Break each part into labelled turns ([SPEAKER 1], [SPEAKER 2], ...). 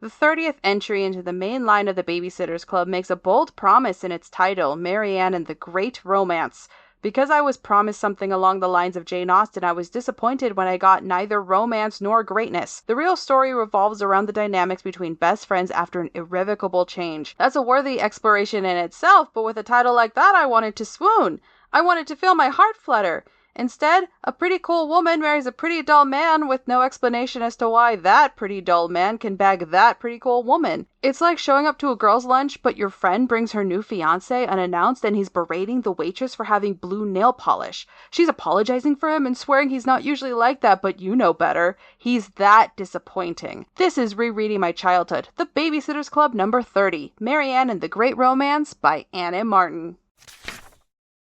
[SPEAKER 1] The 30th entry into the main line of the Babysitters Club makes a bold promise in its title, Marianne and the Great Romance. Because I was promised something along the lines of Jane Austen, I was disappointed when I got neither romance nor greatness. The real story revolves around the dynamics between best friends after an irrevocable change. That's a worthy exploration in itself, but with a title like that, I wanted to swoon. I wanted to feel my heart flutter. Instead, a pretty cool woman marries a pretty dull man with no explanation as to why that pretty dull man can bag that pretty cool woman. It's like showing up to a girl's lunch, but your friend brings her new fiancé unannounced and he's berating the waitress for having blue nail polish. She's apologizing for him and swearing he's not usually like that, but you know better. He's that disappointing. This is Rereading My Childhood, The Babysitters Club number 30, Marianne and the Great Romance by Anne M. Martin.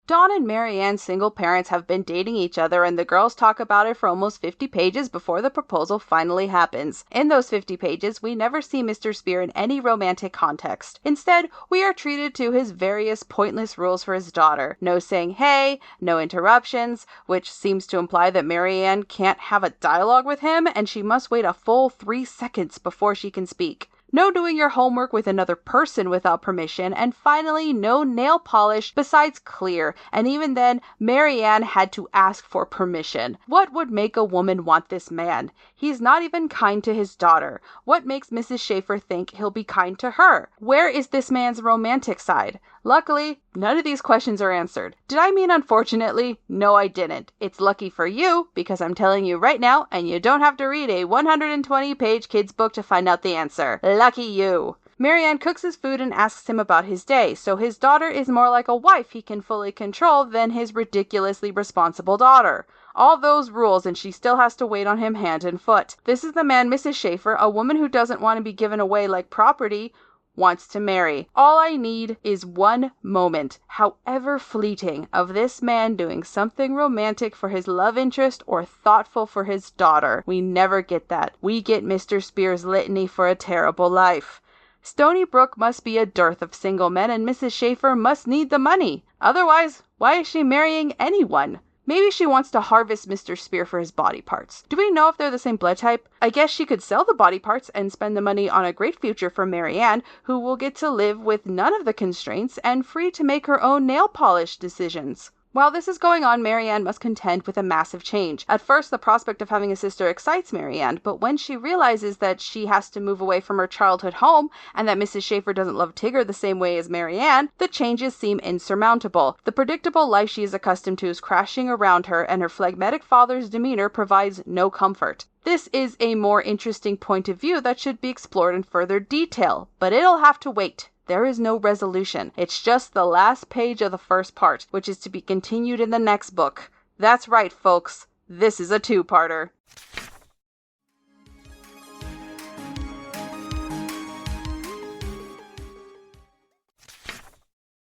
[SPEAKER 1] Dawn and Marianne's single parents have been dating each other, and the girls talk about it for almost 50 pages before the proposal finally happens. In those 50 pages, we never see Mr. Spear in any romantic context. Instead, we are treated to his various pointless rules for his daughter. No saying hey, no interruptions, which seems to imply that Marianne can't have a dialogue with him, and she must wait a full 3 seconds before she can speak. No doing your homework with another person without permission, and finally, no nail polish besides clear, and even then, Marianne had to ask for permission. What would make a woman want this man? He's not even kind to his daughter. What makes Mrs. Schaefer think he'll be kind to her? Where is this man's romantic side? Luckily, none of these questions are answered. Did I mean unfortunately? No, I didn't. It's lucky for you, because I'm telling you right now, and you don't have to read a 120-page kid's book to find out the answer. Lucky you. Marianne cooks his food and asks him about his day, so his daughter is more like a wife he can fully control than his ridiculously responsible daughter. All those rules, and she still has to wait on him hand and foot. This is the man Mrs. Schaefer, a woman who doesn't want to be given away like property, wants to marry. All I need is one moment, however fleeting, of this man doing something romantic for his love interest or thoughtful for his daughter. We never get that. We get Mr. Spear's litany for a terrible life. Stony Brook must be a dearth of single men, and Mrs. Schaefer must need the money. Otherwise, why is she marrying anyone? Maybe she wants to harvest Mr. Spear for his body parts. Do we know if they're the same blood type? I guess she could sell the body parts and spend the money on a great future for Marianne, who will get to live with none of the constraints and free to make her own nail polish decisions. While this is going on, Marianne must contend with a massive change. At first, the prospect of having a sister excites Marianne, but when she realizes that she has to move away from her childhood home and that Mrs. Schaefer doesn't love Tigger the same way as Marianne, the changes seem insurmountable. The predictable life she is accustomed to is crashing around her, and her phlegmatic father's demeanor provides no comfort. This is a more interesting point of view that should be explored in further detail, but it'll have to wait. There is no resolution. It's just the last page of the first part, which is to be continued in the next book. That's right, folks. This is a two-parter.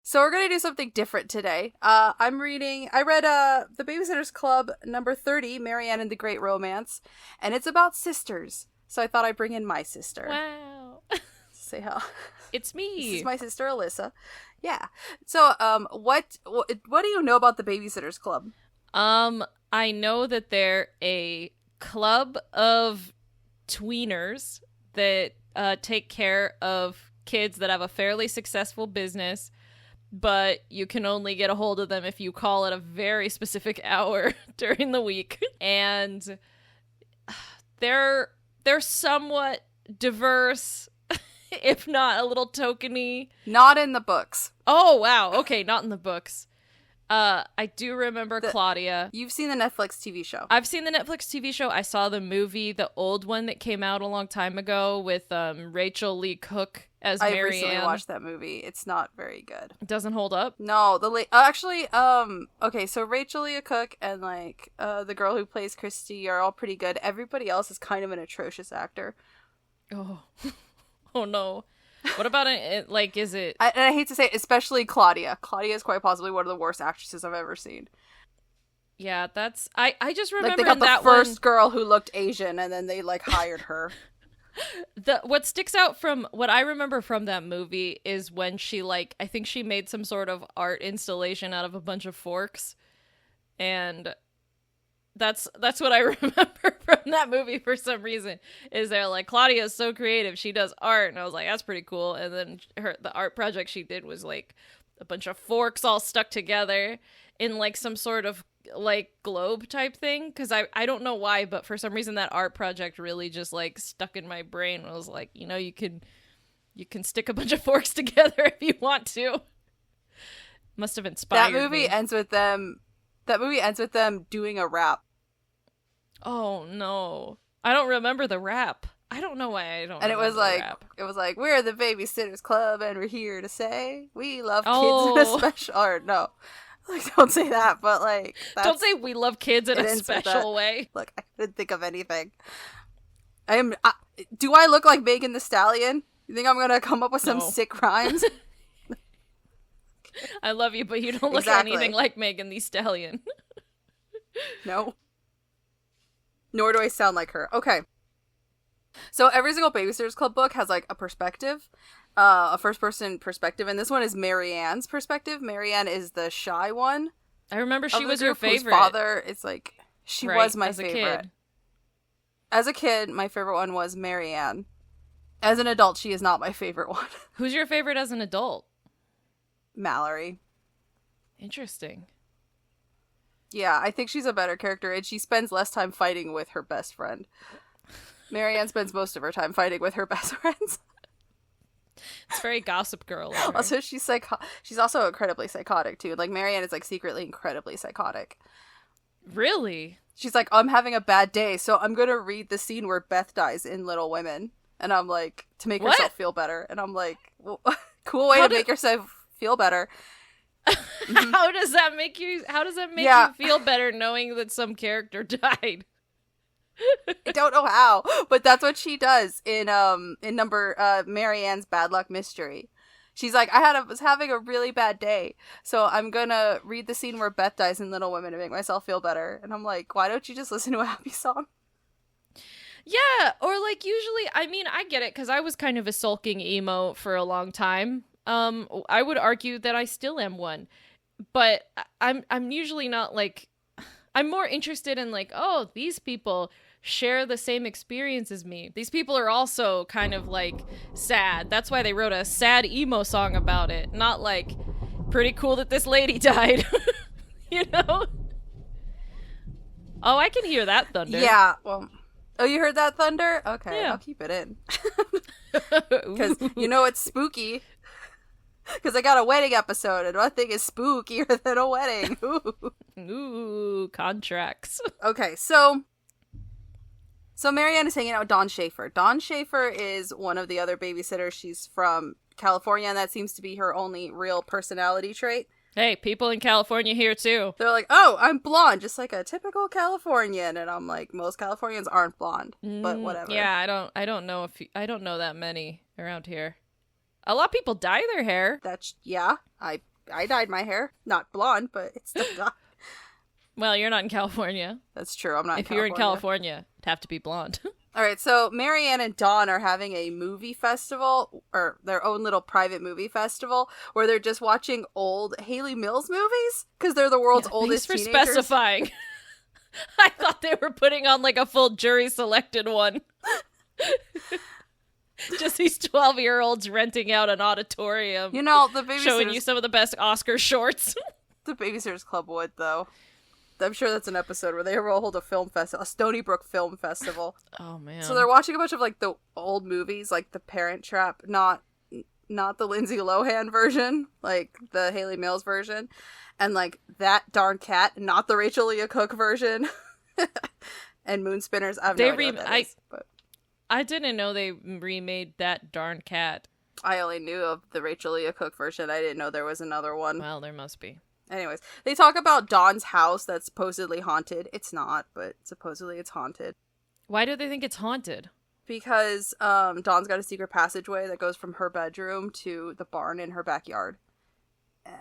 [SPEAKER 1] So we're going to do something different today. I read The Babysitter's Club number 30, Marianne and the Great Romance, and it's about sisters. So I thought I'd bring in my sister.
[SPEAKER 2] Wow.
[SPEAKER 1] Say how.
[SPEAKER 2] It's me.
[SPEAKER 1] This is my sister Alyssa. Yeah. So, what do you know about the Babysitters Club?
[SPEAKER 2] I know that they're a club of tweeners that take care of kids that have a fairly successful business, but you can only get a hold of them if you call at a very specific hour during the week. And they're somewhat diverse, if not a little tokeny.
[SPEAKER 1] Not in the books.
[SPEAKER 2] Oh, wow. Okay, not in the books. I do remember Claudia.
[SPEAKER 1] You've seen the Netflix TV show.
[SPEAKER 2] I've seen the Netflix TV show. I saw the movie, the old one that came out a long time ago with Rachel Lee Cook as Mary Ann.
[SPEAKER 1] I recently watched that movie. It's not very good.
[SPEAKER 2] It doesn't hold up?
[SPEAKER 1] No, okay, so Rachel Lee Cook and the girl who plays Christy are all pretty good. Everybody else is kind of an atrocious actor.
[SPEAKER 2] Oh. Oh no. What about it? Like, is it?
[SPEAKER 1] And I hate to say it, especially Claudia. Claudia is quite possibly one of the worst actresses I've ever seen.
[SPEAKER 2] Yeah, that's... I just remember
[SPEAKER 1] they got the
[SPEAKER 2] that
[SPEAKER 1] first girl who looked Asian, and then they, hired her.
[SPEAKER 2] What sticks out from what I remember from that movie is when she, I think she made some sort of art installation out of a bunch of forks. And That's what I remember from that movie for some reason. Is they're like, Claudia's so creative, she does art, and I was like, that's pretty cool. And then the art project she did was like a bunch of forks all stuck together in like some sort of like globe type thing, because I don't know why, but for some reason that art project really just like stuck in my brain. I was like, you can stick a bunch of forks together if you want to. Must have inspired
[SPEAKER 1] That movie
[SPEAKER 2] me.
[SPEAKER 1] ends with them doing a rap.
[SPEAKER 2] Oh no, I don't remember the rap. I don't know why I don't.
[SPEAKER 1] And
[SPEAKER 2] remember
[SPEAKER 1] it was like, we're the Babysitters Club, and we're here to say we love kids
[SPEAKER 2] Oh.
[SPEAKER 1] in a special. Or no, like, don't say that. But like,
[SPEAKER 2] don't say we love kids in
[SPEAKER 1] it
[SPEAKER 2] a
[SPEAKER 1] ends with
[SPEAKER 2] special way.
[SPEAKER 1] Look, I couldn't think of anything. Do I look like Megan the Stallion? You think I'm gonna come up with some
[SPEAKER 2] No.
[SPEAKER 1] sick rhymes?
[SPEAKER 2] I love you, but you don't look
[SPEAKER 1] Exactly.
[SPEAKER 2] anything like Megan the Stallion.
[SPEAKER 1] No. Nor do I sound like her. Okay. So every single Babysitters Club book has like a perspective, a first-person perspective, and this one is Marianne's perspective. Marianne is the shy one.
[SPEAKER 2] I remember she
[SPEAKER 1] of the
[SPEAKER 2] was your
[SPEAKER 1] group, whose
[SPEAKER 2] favorite.
[SPEAKER 1] father is like, she
[SPEAKER 2] right,
[SPEAKER 1] was my
[SPEAKER 2] as a
[SPEAKER 1] favorite.
[SPEAKER 2] kid.
[SPEAKER 1] As a kid, my favorite one was Marianne. As an adult, she is not my favorite one.
[SPEAKER 2] Who's your favorite as an adult?
[SPEAKER 1] Mallory.
[SPEAKER 2] Interesting.
[SPEAKER 1] Yeah, I think she's a better character, and she spends less time fighting with her best friend. Marianne spends most of her time fighting with her best friends.
[SPEAKER 2] It's very Gossip Girl. of her.
[SPEAKER 1] Also, she's also incredibly psychotic, too. Like, Marianne is, like, secretly incredibly psychotic.
[SPEAKER 2] Really?
[SPEAKER 1] She's like, I'm having a bad day, so I'm gonna read the scene where Beth dies in Little Women. And I'm like, to make
[SPEAKER 2] What?
[SPEAKER 1] herself feel better. And I'm like, well, cool way to make yourself feel better.
[SPEAKER 2] How does that make you
[SPEAKER 1] Yeah.
[SPEAKER 2] you feel better knowing that some character died?
[SPEAKER 1] I don't know how, but that's what she does in Marianne's Bad Luck Mystery. She's like, was having a really bad day, so I'm gonna read the scene where Beth dies in Little Women to make myself feel better. And I'm like, why don't you just listen to a happy song?
[SPEAKER 2] Yeah, or like usually, I mean, I get it because I was kind of a sulking emo for a long time. I would argue that I still am one, but I'm usually not like, I'm more interested in like, oh, these people share the same experience as me. These people are also kind of like sad. That's why they wrote a sad emo song about it, not like pretty cool that this lady died. You know? Oh, I can hear that thunder.
[SPEAKER 1] Yeah, well, oh, you heard that thunder? Okay,
[SPEAKER 2] Yeah.
[SPEAKER 1] I'll keep it in. Because you know it's spooky. Because I got a wedding episode, and nothing is spookier than a wedding.
[SPEAKER 2] Ooh, contracts.
[SPEAKER 1] Okay, so Marianne is hanging out with Dawn Schaefer. Dawn Schaefer is one of the other babysitters. She's from California, and that seems to be her only real personality trait.
[SPEAKER 2] Hey, people in California here too.
[SPEAKER 1] They're like, oh, I'm blonde, just like a typical Californian. And I'm like, most Californians aren't blonde, but whatever.
[SPEAKER 2] Yeah, I don't know I don't know that many around here. A lot of people dye their hair.
[SPEAKER 1] Yeah, I dyed my hair. Not blonde, but it's still dyed.
[SPEAKER 2] Well, you're not in California.
[SPEAKER 1] That's true, I'm not in
[SPEAKER 2] If you're in
[SPEAKER 1] California.
[SPEAKER 2] California, it'd have to be blonde.
[SPEAKER 1] All right, so Marianne and Dawn are having a movie festival, or their own little private movie festival, where they're just watching old Haley Mills movies, because they're the world's oldest
[SPEAKER 2] Thanks for
[SPEAKER 1] teenagers.
[SPEAKER 2] specifying. I thought they were putting on like a full jury selected one. Just these 12-year-olds renting out an auditorium.
[SPEAKER 1] You know,
[SPEAKER 2] showing you some of the best Oscar shorts.
[SPEAKER 1] The Babysitters Club would, though. I'm sure that's an episode where they will hold a film festival, a Stony Brook Film Festival.
[SPEAKER 2] Oh man!
[SPEAKER 1] So they're watching a bunch of like the old movies, like The Parent Trap, not the Lindsay Lohan version, like the Haley Mills version, and like That Darn Cat, not the Rachel Leah Cook version, and Moon Spinners. I have no idea what that is, but
[SPEAKER 2] I didn't know they remade That Darn Cat.
[SPEAKER 1] I only knew of the Rachel Leah Cook version. I didn't know there was another one.
[SPEAKER 2] Well, there must be.
[SPEAKER 1] Anyways, they talk about Dawn's house that's supposedly haunted. It's not, but supposedly it's haunted.
[SPEAKER 2] Why do they think it's haunted?
[SPEAKER 1] Because Dawn's got a secret passageway that goes from her bedroom to the barn in her backyard.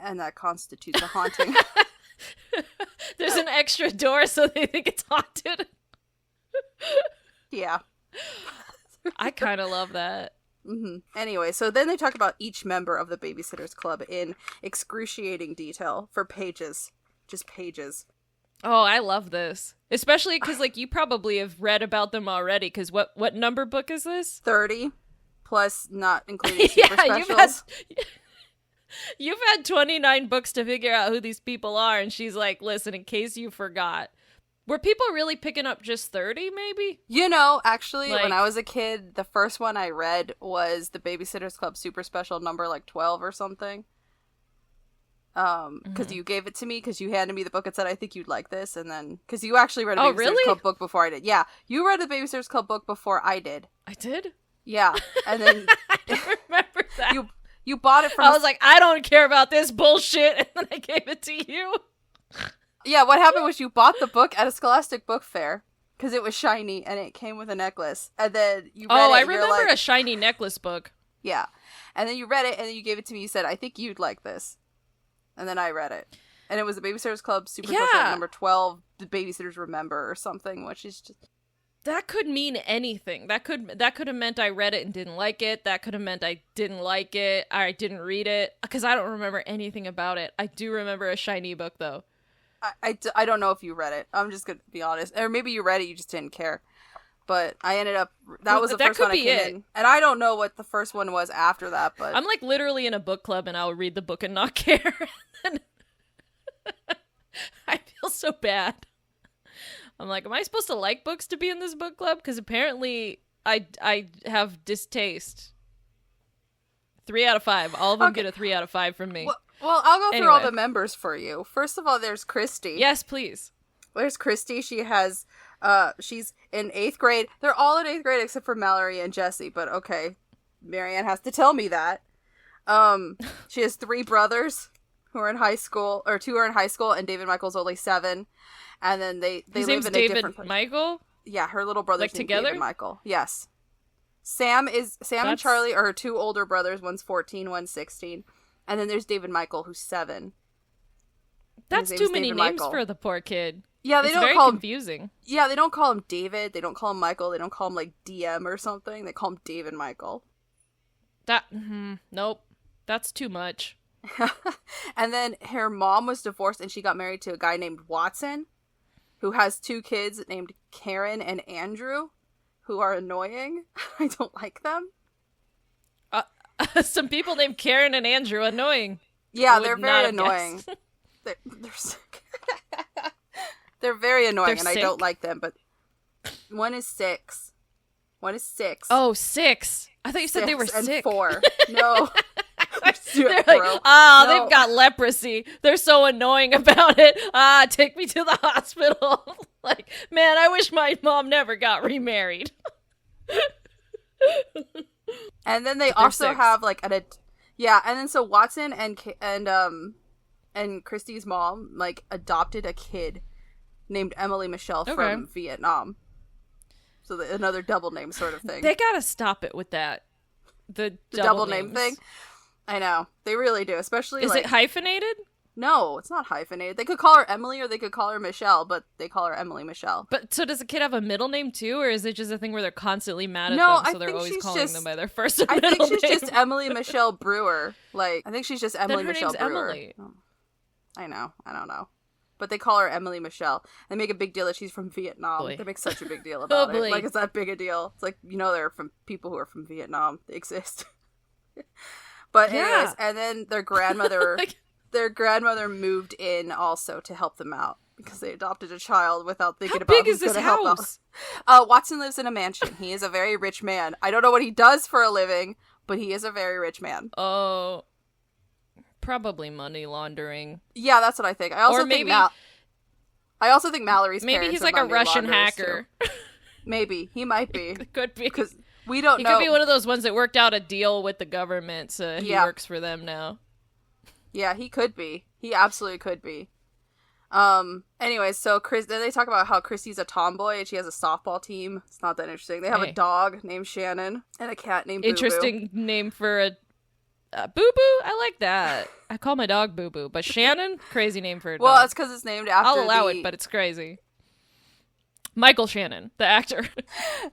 [SPEAKER 1] And that constitutes a haunting.
[SPEAKER 2] There's an extra door, so they think it's haunted.
[SPEAKER 1] Yeah.
[SPEAKER 2] I kind of love that.
[SPEAKER 1] Mm-hmm. Anyway, so then they talk about each member of the Babysitters Club in excruciating detail for pages. Just pages.
[SPEAKER 2] Oh, I love this. Especially because, like, you probably have read about them already, because what number book is this?
[SPEAKER 1] 30, plus not including super
[SPEAKER 2] Yeah,
[SPEAKER 1] specials.
[SPEAKER 2] you've had 29 books to figure out who these people are, and she's like, listen, in case you forgot. Were people really picking up just 30, maybe?
[SPEAKER 1] You know, actually,
[SPEAKER 2] Like-
[SPEAKER 1] when I was a kid, the first one I read was the Babysitter's Club Super Special number, like, 12 or something. Because you gave it to me, because you handed me the book and said, I think you'd like this, and then, because you actually read a Babysitter's
[SPEAKER 2] really?
[SPEAKER 1] Club book before I did. Yeah, you read a Babysitter's Club book before I did.
[SPEAKER 2] I did?
[SPEAKER 1] Yeah, and then
[SPEAKER 2] I don't remember that.
[SPEAKER 1] you bought it from
[SPEAKER 2] I was like, I don't care about this bullshit, and then I gave it to you.
[SPEAKER 1] Yeah, what happened was you bought the book at a Scholastic Book Fair, because it was shiny, and it came with a necklace, and then you read it,
[SPEAKER 2] I
[SPEAKER 1] and you're
[SPEAKER 2] remember
[SPEAKER 1] like,
[SPEAKER 2] a shiny necklace book.
[SPEAKER 1] yeah, and then you read it, and then you gave it to me, you said, I think you'd like this. And then I read it. And it was the Babysitter's Club Super Special number 12, The Babysitters Remember or something, which is just...
[SPEAKER 2] That could mean anything. That could have meant I read it and didn't like it. That could have meant I didn't like it. I didn't read it. Because I don't remember anything about it. I do remember a shiny book, though.
[SPEAKER 1] I don't know if you read it. I'm just going to be honest. Or maybe you read it, you just didn't care. But I ended up... That was the first one I came in. And I don't know what the first one was after that, but...
[SPEAKER 2] I'm like literally in a book club and I'll read the book and not care. I feel so bad. I'm like, am I supposed to like books to be in this book club? Because apparently I have distaste. 3 out of 5. All of them get a 3 out of 5 from me.
[SPEAKER 1] Well, I'll go through all the members for you. First of all, there's Christy.
[SPEAKER 2] Yes, please.
[SPEAKER 1] There's Christy. She has... she's in 8th grade. They're all in 8th grade except for Mallory and Jessie, but okay. Marianne has to tell me that. She has 3 brothers who are in high school, or 2 are in high school, and David Michael's only 7. And then they
[SPEAKER 2] His
[SPEAKER 1] live
[SPEAKER 2] name's
[SPEAKER 1] in a
[SPEAKER 2] David
[SPEAKER 1] different place.
[SPEAKER 2] Michael?
[SPEAKER 1] Yeah, her little brother's
[SPEAKER 2] Like
[SPEAKER 1] named
[SPEAKER 2] together?
[SPEAKER 1] David Michael. Yes. Sam and Charlie are her 2 older brothers. One's 14, one's 16. And then there's David Michael, who's 7.
[SPEAKER 2] That's too many names for the poor kid.
[SPEAKER 1] Yeah,
[SPEAKER 2] It's very confusing.
[SPEAKER 1] Yeah, they don't call him David. They don't call him Michael. They don't call him, like, DM or something. They call him David Michael.
[SPEAKER 2] Nope. That's too much.
[SPEAKER 1] And then her mom was divorced and she got married to a guy named Watson, who has 2 kids named Karen and Andrew, who are annoying. I don't like them.
[SPEAKER 2] Some people named Karen and Andrew annoying.
[SPEAKER 1] Yeah, they're very annoying. They're they're very annoying, and I don't like them, but one is 6. One is 6.
[SPEAKER 2] Oh, 6. I thought you said they were
[SPEAKER 1] and
[SPEAKER 2] sick.
[SPEAKER 1] 4. No.
[SPEAKER 2] They're like, they've got leprosy. They're so annoying about it. Take me to the hospital. Like, man, I wish my mom never got remarried.
[SPEAKER 1] And then they also
[SPEAKER 2] 6.
[SPEAKER 1] have like and then so Watson and Christy's mom like adopted a kid named Emily Michelle from Vietnam. So another double name sort of thing.
[SPEAKER 2] They gotta stop it with that. The
[SPEAKER 1] double name thing. I know. They really do. Especially
[SPEAKER 2] Is it hyphenated?
[SPEAKER 1] No, it's not hyphenated. They could call her Emily or they could call her Michelle, but they call her Emily Michelle.
[SPEAKER 2] But so does the kid have a middle name too, or is it just a thing where they're constantly mad at
[SPEAKER 1] No,
[SPEAKER 2] them, so they're always calling them by their first and
[SPEAKER 1] I
[SPEAKER 2] middle
[SPEAKER 1] think she's
[SPEAKER 2] name?
[SPEAKER 1] just Emily Michelle Brewer. Like, I think she's just Emily Michelle
[SPEAKER 2] name's
[SPEAKER 1] Brewer.
[SPEAKER 2] Emily.
[SPEAKER 1] I know. I don't know. But they call her Emily Michelle. They make a big deal that she's from Vietnam.
[SPEAKER 2] Boy.
[SPEAKER 1] They make such a big deal about it.
[SPEAKER 2] Boy.
[SPEAKER 1] Like, it's that big a deal. It's like, they're from people who are from Vietnam. They exist. But anyways, and then their grandmother... Their grandmother moved in also to help them out because they adopted a child without thinking about who's going to help out. Watson lives in a mansion. He is a very rich man. I don't know what he does for a living, but he is a very rich man.
[SPEAKER 2] Oh, probably money laundering.
[SPEAKER 1] Yeah, that's what I think. I also think Mallory's
[SPEAKER 2] maybe
[SPEAKER 1] parents
[SPEAKER 2] he's like a Russian hacker.
[SPEAKER 1] Maybe he might be.
[SPEAKER 2] Could be
[SPEAKER 1] because we don't know.
[SPEAKER 2] He could be one of those ones that worked out a deal with the government, so he works for them now.
[SPEAKER 1] Yeah, he could be. He absolutely could be. Anyways, so then they talk about how Christy's a tomboy and she has a softball team. It's not that interesting. They have a dog named Shannon and a cat named Boo Boo.
[SPEAKER 2] Interesting name for a Boo Boo? I like that. I call my dog Boo Boo. But Shannon? Crazy name for a dog.
[SPEAKER 1] Well, it's because it's named after
[SPEAKER 2] I'll allow it, but it's crazy. Michael Shannon, the actor.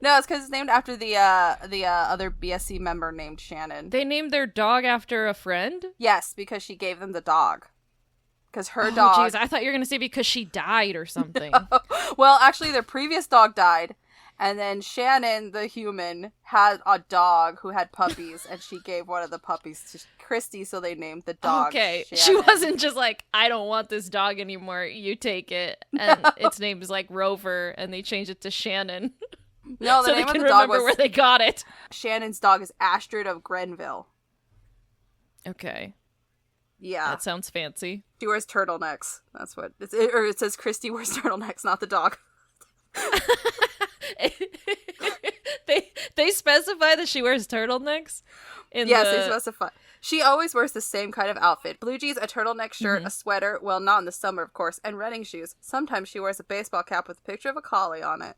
[SPEAKER 1] No, it's because it's named after the other BSC member named Shannon.
[SPEAKER 2] They named their dog after a friend?
[SPEAKER 1] Yes, because she gave them the dog. because her
[SPEAKER 2] Oh,
[SPEAKER 1] dog...
[SPEAKER 2] jeez, I thought you were going to say because she died or something.
[SPEAKER 1] Well, actually, their previous dog died, and then Shannon, the human, had a dog who had puppies, and she gave one of the puppies to Christy, so they named the dog
[SPEAKER 2] Okay,
[SPEAKER 1] Shannon.
[SPEAKER 2] she wasn't just like, I don't want this dog anymore, you take it, and its name is like Rover, and they changed it to Shannon.
[SPEAKER 1] No, the
[SPEAKER 2] so
[SPEAKER 1] name
[SPEAKER 2] they
[SPEAKER 1] of
[SPEAKER 2] can
[SPEAKER 1] the dog
[SPEAKER 2] remember
[SPEAKER 1] was...
[SPEAKER 2] where they got it.
[SPEAKER 1] Shannon's dog is Astrid of Grenville.
[SPEAKER 2] Okay.
[SPEAKER 1] Yeah.
[SPEAKER 2] That sounds fancy.
[SPEAKER 1] She wears turtlenecks. That's what... Or it says Christy wears turtlenecks, not the dog.
[SPEAKER 2] They specify that she wears turtlenecks?
[SPEAKER 1] Yes, they specify. She always wears the same kind of outfit. Blue jeans, a turtleneck shirt, a sweater, well, not in the summer, of course, and running shoes. Sometimes she wears a baseball cap with a picture of a collie on it.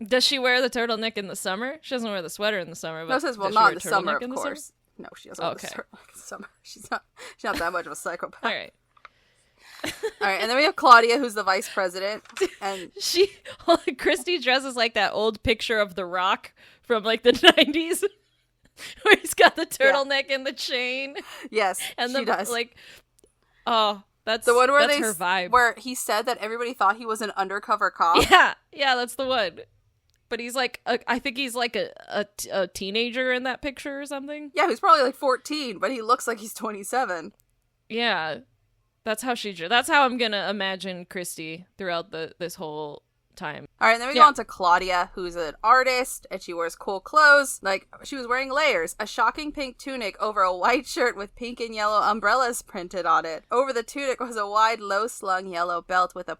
[SPEAKER 2] Does she wear the turtleneck in the summer? She doesn't wear the sweater in the summer. But
[SPEAKER 1] No, it says, well,
[SPEAKER 2] does
[SPEAKER 1] not
[SPEAKER 2] she
[SPEAKER 1] in
[SPEAKER 2] wear
[SPEAKER 1] the summer,
[SPEAKER 2] turtleneck
[SPEAKER 1] of course. No, she doesn't wear the turtleneck in the summer. She's not that much of a psychopath.
[SPEAKER 2] All right.
[SPEAKER 1] All right, and then we have Claudia, who's the vice president, and
[SPEAKER 2] Christy dresses like that old picture of The Rock from like the 90s, where he's got the turtleneck and the chain.
[SPEAKER 1] Yes,
[SPEAKER 2] and
[SPEAKER 1] she does.
[SPEAKER 2] Like, oh, that's
[SPEAKER 1] the one where
[SPEAKER 2] that's her vibe.
[SPEAKER 1] Where he said that everybody thought he was an undercover cop.
[SPEAKER 2] Yeah, that's the one. But he's like, I think he's like a teenager in that picture or something.
[SPEAKER 1] Yeah, he's probably like 14, but he looks like he's 27.
[SPEAKER 2] Yeah. That's how I'm gonna imagine Christy throughout this whole time.
[SPEAKER 1] All right, and then we go on to Claudia, who's an artist, and she wears cool clothes. Like, she was wearing layers. A shocking pink tunic over a white shirt with pink and yellow umbrellas printed on it. Over the tunic was a wide, low-slung yellow belt with a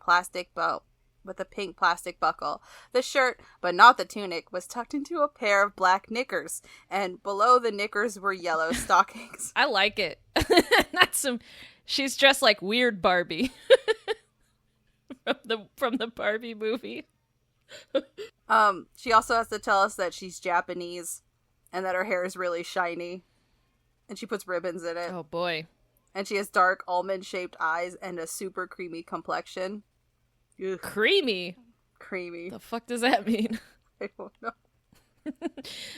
[SPEAKER 1] pink plastic buckle. The shirt, but not the tunic, was tucked into a pair of black knickers, and below the knickers were yellow stockings.
[SPEAKER 2] I like it. She's dressed like Weird Barbie from the Barbie movie.
[SPEAKER 1] She also has to tell us that she's Japanese and that her hair is really shiny, and she puts ribbons in it.
[SPEAKER 2] Oh boy.
[SPEAKER 1] And she has dark almond-shaped eyes and a super creamy complexion. Ugh.
[SPEAKER 2] Creamy? The fuck does that mean?
[SPEAKER 1] I don't know.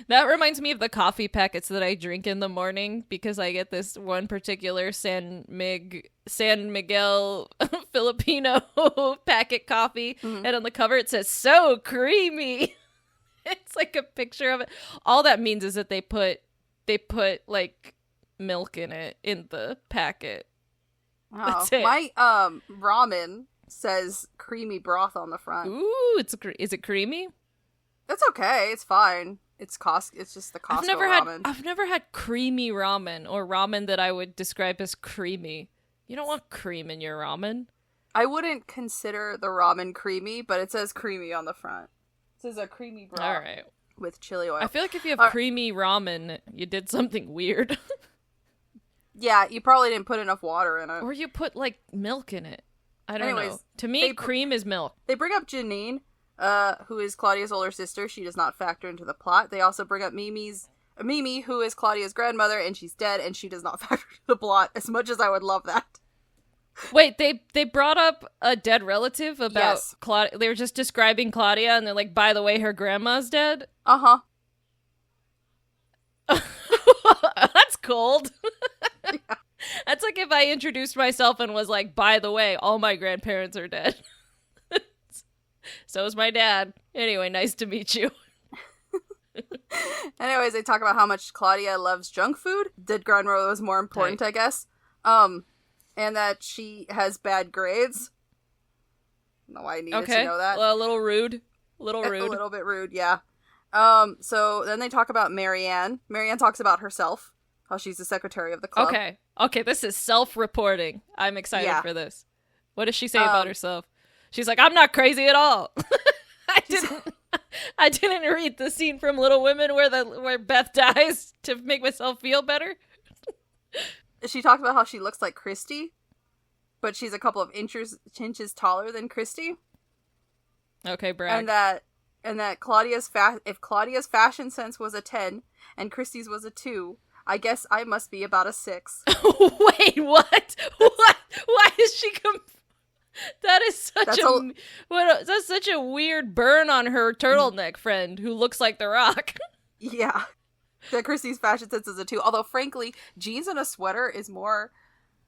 [SPEAKER 2] That reminds me of the coffee packets that I drink in the morning, because I get this one particular San Miguel Filipino packet coffee, and on the cover it says "so creamy." It's like a picture of it. All that means is that they put like milk in it in the packet.
[SPEAKER 1] Oh,
[SPEAKER 2] that's it.
[SPEAKER 1] My ramen says creamy broth on the front.
[SPEAKER 2] Ooh, is it creamy?
[SPEAKER 1] It's okay. It's fine. It's just the Costco ramen.
[SPEAKER 2] I've never had creamy ramen, or ramen that I would describe as creamy. You don't want cream in your ramen.
[SPEAKER 1] I wouldn't consider the ramen creamy, but it says creamy on the front. It says a creamy broth.
[SPEAKER 2] All right.
[SPEAKER 1] With chili oil.
[SPEAKER 2] I feel like if you have creamy ramen, you did something weird.
[SPEAKER 1] Yeah, you probably didn't put enough water in it.
[SPEAKER 2] Or you put like milk in it. I don't know. To me,
[SPEAKER 1] they
[SPEAKER 2] cream is milk.
[SPEAKER 1] They bring up Janine, who is Claudia's older sister. She does not factor into the plot. They also bring up Mimi, who is Claudia's grandmother, and she's dead, and she does not factor into the plot, as much as I would love that.
[SPEAKER 2] Wait, they brought up a dead relative about
[SPEAKER 1] Yes.
[SPEAKER 2] Claudia. They were just describing Claudia, and they're like, by the way, her grandma's dead?
[SPEAKER 1] Uh-huh.
[SPEAKER 2] That's cold. Yeah. That's like if I introduced myself and was like, by the way, all my grandparents are dead. So is my dad. Anyway, nice to meet you.
[SPEAKER 1] Anyways, they talk about how much Claudia loves junk food. Dead grandmother was more important, I guess. And that she has bad grades. I don't know why I needed to know that.
[SPEAKER 2] A little rude.
[SPEAKER 1] A little bit rude, yeah. So then they talk about Marianne. Marianne talks about herself, how she's the secretary of the club.
[SPEAKER 2] Okay, this is self-reporting. I'm excited for this. What does she say about herself? She's like, I'm not crazy at all. I didn't read the scene from Little Women where Beth dies to make myself feel better.
[SPEAKER 1] She talks about how she looks like Christy, but she's a couple of inches taller than Christy.
[SPEAKER 2] Okay, brag.
[SPEAKER 1] And that if Claudia's fashion sense was a 10 and Christy's was a 2, I guess I must be about a 6.
[SPEAKER 2] Wait, what? What? Why is she That is that's such a weird burn on her turtleneck friend who looks like The Rock.
[SPEAKER 1] Yeah. That Christy's fashion sense is a 2. Although, frankly, jeans and a sweater is more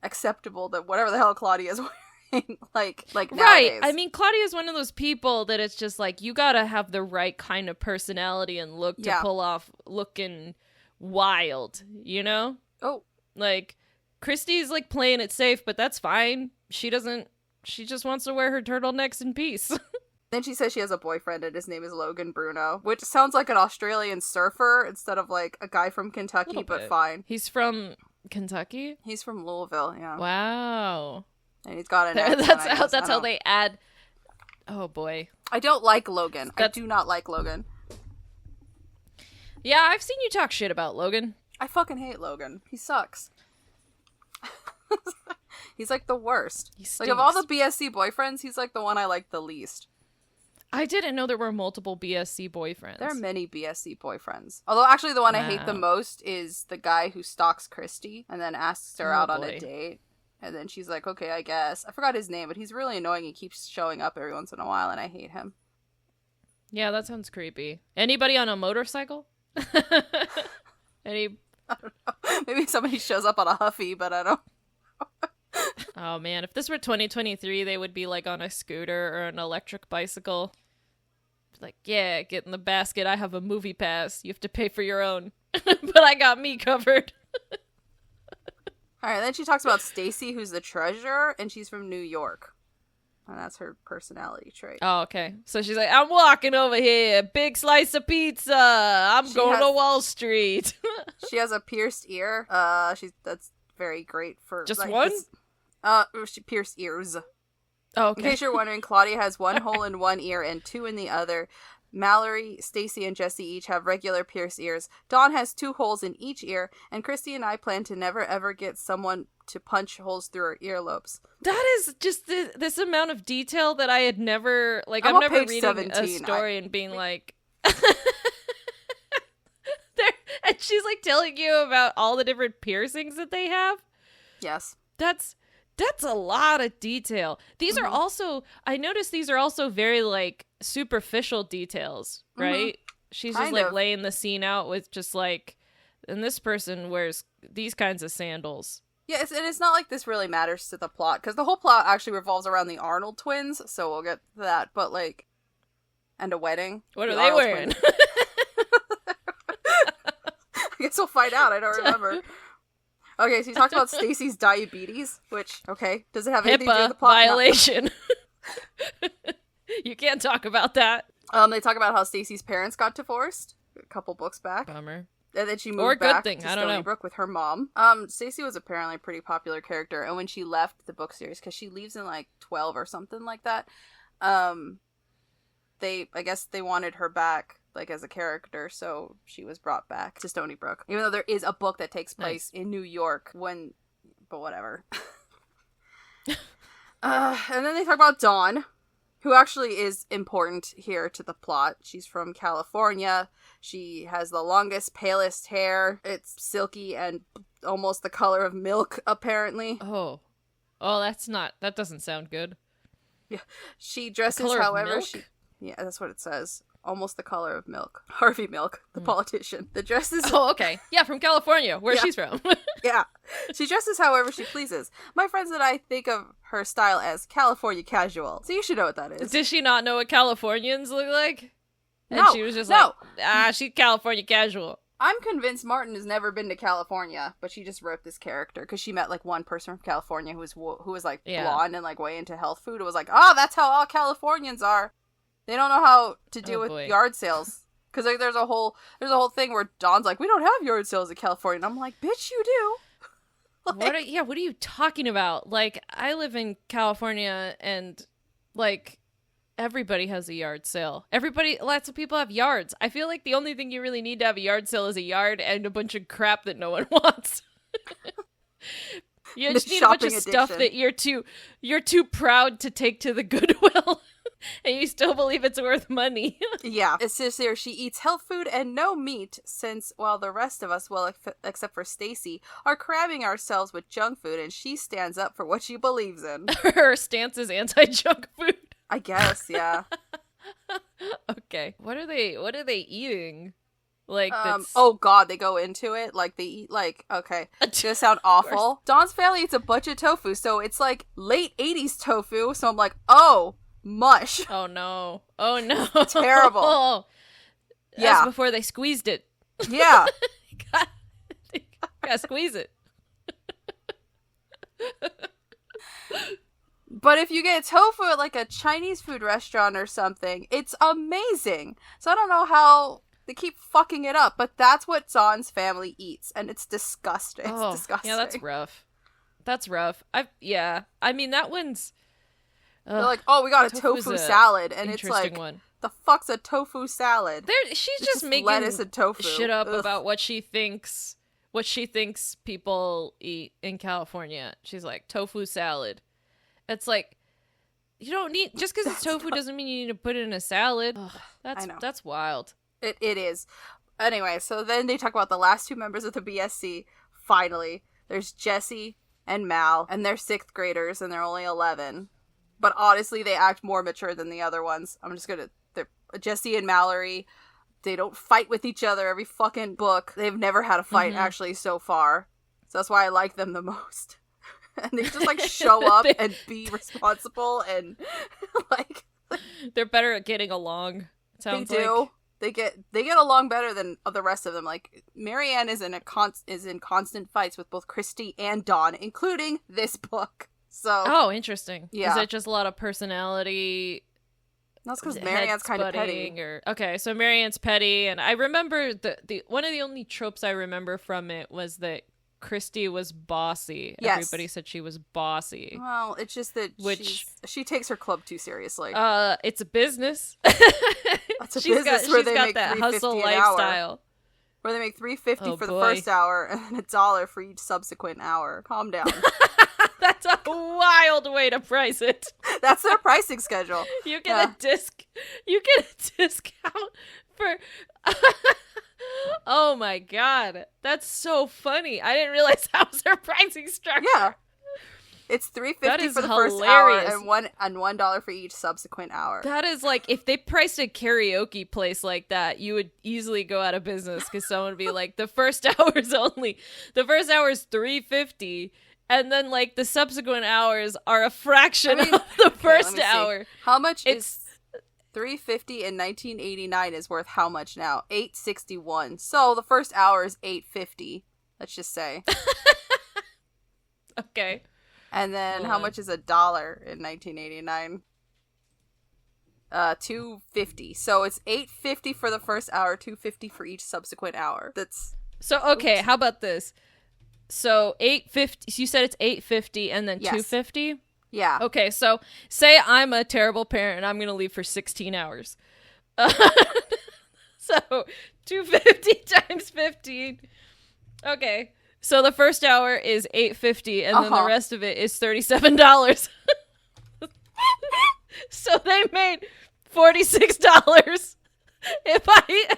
[SPEAKER 1] acceptable than whatever the hell Claudia's wearing. like
[SPEAKER 2] Right.
[SPEAKER 1] nowadays.
[SPEAKER 2] I mean, Claudia's one of those people that it's just like, you gotta have the right kind of personality and look to pull off looking wild, you know?
[SPEAKER 1] Oh.
[SPEAKER 2] Like, Christy's like playing it safe, but that's fine. She just wants to wear her turtlenecks in peace.
[SPEAKER 1] Then she says she has a boyfriend and his name is Logan Bruno, which sounds like an Australian surfer instead of like a guy from Kentucky, but fine.
[SPEAKER 2] He's from Kentucky?
[SPEAKER 1] He's from Louisville, yeah.
[SPEAKER 2] Wow.
[SPEAKER 1] And he's got an accent.
[SPEAKER 2] That's how they add. Oh boy.
[SPEAKER 1] I don't like Logan. I do not like Logan.
[SPEAKER 2] Yeah, I've seen you talk shit about Logan.
[SPEAKER 1] I fucking hate Logan. He sucks. He's like the worst. Like of all the BSC boyfriends, he's like the one I like the least.
[SPEAKER 2] I didn't know there were multiple BSC boyfriends.
[SPEAKER 1] There are many BSC boyfriends. Although actually the one I hate the most is the guy who stalks Christy and then asks her out on a date. And then she's like, okay, I guess. I forgot his name, but he's really annoying. He keeps showing up every once in a while and I hate him.
[SPEAKER 2] Yeah, that sounds creepy. Anybody on a motorcycle?
[SPEAKER 1] I don't know. Maybe somebody shows up on a Huffy, but I don't.
[SPEAKER 2] Oh man, if this were 2023, they would be like on a scooter or an electric bicycle. Like, yeah, get in the basket. I have a movie pass. You have to pay for your own. But I got me covered.
[SPEAKER 1] Alright, then she talks about Stacy, who's the treasurer, and she's from New York. And that's her personality trait.
[SPEAKER 2] Oh, okay. So she's like, I'm walking over here. Big slice of pizza. I'm going to Wall Street.
[SPEAKER 1] She has a pierced ear. That's very great for...
[SPEAKER 2] Just
[SPEAKER 1] like,
[SPEAKER 2] one?
[SPEAKER 1] She pierced ears.
[SPEAKER 2] Oh, okay.
[SPEAKER 1] In case you're wondering, Claudia has one hole in one ear and two in the other. Mallory, Stacy, and Jesse each have regular pierced ears. Dawn has 2 holes in each ear, and Christy and I plan to never ever get someone to punch holes through her earlobes.
[SPEAKER 2] That is just this amount of detail that I had never, like,
[SPEAKER 1] I'm
[SPEAKER 2] never
[SPEAKER 1] on page
[SPEAKER 2] reading
[SPEAKER 1] 17.
[SPEAKER 2] a story and being like... And she's like telling you about all the different piercings that they have.
[SPEAKER 1] Yes.
[SPEAKER 2] That's a lot of detail. These are also, I noticed these are also very like superficial details, right? She's just like laying the scene out with just like, and this person wears these kinds of sandals.
[SPEAKER 1] Yeah, and it's not like this really matters to the plot, because the whole plot actually revolves around the Arnold twins, so we'll get to that, but like, and a wedding.
[SPEAKER 2] What are they wearing?
[SPEAKER 1] I guess we'll find out. I don't remember. Okay, so he talks about Stacy's diabetes, which, okay, does it have anything to do with the
[SPEAKER 2] HIPAA
[SPEAKER 1] plot?
[SPEAKER 2] violation. You can't talk about that.
[SPEAKER 1] They talk about how Stacy's parents got divorced a couple books back.
[SPEAKER 2] Bummer.
[SPEAKER 1] And then she moved
[SPEAKER 2] or good
[SPEAKER 1] back
[SPEAKER 2] thing.
[SPEAKER 1] to
[SPEAKER 2] I don't
[SPEAKER 1] Stony
[SPEAKER 2] know.
[SPEAKER 1] Brook with her mom. Stacy was apparently a pretty popular character, and when she left the book series, because she leaves in like 12 or something like that, I guess they wanted her back, like, as a character, so she was brought back to Stony Brook. Even though there is a book that takes place in New York but whatever. And then they talk about Dawn, who actually is important here to the plot. She's from California. She has the longest, palest hair. It's silky and almost the color of milk, apparently.
[SPEAKER 2] Oh, that doesn't sound good.
[SPEAKER 1] Yeah. She dresses
[SPEAKER 2] color
[SPEAKER 1] however
[SPEAKER 2] of milk?
[SPEAKER 1] Yeah, that's what it says. Almost the color of milk. Harvey Milk, the politician. The dress is...
[SPEAKER 2] Oh, okay. Yeah, from California, where she's from.
[SPEAKER 1] Yeah. She dresses however she pleases. My friends and I think of her style as California casual. So you should know what that is.
[SPEAKER 2] Did she not know what Californians look like? And
[SPEAKER 1] No,
[SPEAKER 2] she was just
[SPEAKER 1] no.
[SPEAKER 2] like, she's California casual.
[SPEAKER 1] I'm convinced Martin has never been to California, but she just wrote this character because she met like one person from California who was like blonde and like way into health food. It was like, oh, that's how all Californians are. They don't know how to deal with yard sales. Because like, there's a whole thing where Dawn's like, we don't have yard sales in California. And I'm like, bitch, you do.
[SPEAKER 2] Like, what are you talking about? Like, I live in California and like everybody has a yard sale. Lots of people have yards. I feel like the only thing you really need to have a yard sale is a yard and a bunch of crap that no one wants. You just need a bunch of stuff that you're too proud to take to the Goodwill. And you still believe it's worth money.
[SPEAKER 1] Yeah. It says here she eats health food and no meat, since while the rest of us, well, except for Stacy, are crabbing ourselves with junk food, and she stands up for what she believes in.
[SPEAKER 2] Her stance is anti-junk food.
[SPEAKER 1] I guess, yeah.
[SPEAKER 2] Okay. What are they eating? Like, that's...
[SPEAKER 1] Oh god, they go into it? Like, they eat, like, okay. It's gonna sound awful. Dawn's family eats a bunch of tofu, so it's, like, late 80s tofu, so I'm like, oh, mush.
[SPEAKER 2] Oh, no. Oh, no.
[SPEAKER 1] Terrible.
[SPEAKER 2] That's before they squeezed it.
[SPEAKER 1] Yeah.
[SPEAKER 2] Gotta squeeze it.
[SPEAKER 1] But if you get tofu at, like, a Chinese food restaurant or something, it's amazing. So I don't know how... They keep fucking it up, but that's what Dawn's family eats, and it's disgusting. It's disgusting.
[SPEAKER 2] Yeah, that's rough. That's rough. I mean, that one's...
[SPEAKER 1] They're like, oh, we got a tofu salad, and it's like, the fuck's a tofu salad?
[SPEAKER 2] She's just making
[SPEAKER 1] lettuce and tofu.
[SPEAKER 2] Shit up about what she thinks people eat in California. She's like, tofu salad. It's like, you don't need... Just because it's tofu doesn't mean you need to put it in a salad. That's wild.
[SPEAKER 1] It is. Anyway, so then they talk about the last two members of the BSC. Finally, there's Jesse and Mal, and they're 6th graders, and they're only 11. But honestly, they act more mature than the other ones. They're Jesse and Mallory. They don't fight with each other every fucking book. They've never had a fight, actually, so far. So that's why I like them the most. And they just, like, show up and be responsible, and, like...
[SPEAKER 2] They're better at getting along, it sounds
[SPEAKER 1] they do. Like. They get along better than the rest of them. Like, Marianne is in constant fights with both Christy and Dawn, including this book. So
[SPEAKER 2] interesting. Yeah. Is it just a lot of personality?
[SPEAKER 1] That's because Marianne's kind of petty.
[SPEAKER 2] Okay, so Marianne's petty, and I remember the one of the only tropes I remember from it was that Christy was bossy. Yes. Everybody said she was bossy.
[SPEAKER 1] Well, it's just that she takes her club too seriously.
[SPEAKER 2] It's a business.
[SPEAKER 1] It's a business where they make
[SPEAKER 2] that hustle
[SPEAKER 1] $3.50
[SPEAKER 2] lifestyle.
[SPEAKER 1] Hour, where they make $3.50 for the first hour and then $1 for each subsequent hour. Calm down.
[SPEAKER 2] That's a wild way to price it.
[SPEAKER 1] That's their pricing schedule.
[SPEAKER 2] You get a discount for... Oh my god, that's so funny. I didn't realize that was their pricing structure.
[SPEAKER 1] Yeah. It's $3.50 for the first hour and $1 for each subsequent hour.
[SPEAKER 2] That is like, if they priced a karaoke place like that, you would easily go out of business because someone would be like, the first hour is $3.50, and then like the subsequent hours are a fraction of the first hour.
[SPEAKER 1] How much is $3.50 in 1989 is worth how much now? $8.61. So the first hour is $8.50. Let's just say.
[SPEAKER 2] Okay.
[SPEAKER 1] And then how much is $1 in 1989? $2.50. So it's $8.50 for the first hour, $2.50 for each subsequent hour. That's
[SPEAKER 2] so okay. How about this? So $8.50. You said it's $8.50 and then $2.50.
[SPEAKER 1] Yeah.
[SPEAKER 2] Okay. So say I'm a terrible parent and I'm gonna leave for 16 hours. So $2.50 times 15. Okay. So the first hour is $8.50, and then the rest of it is $37. So they made $46 if I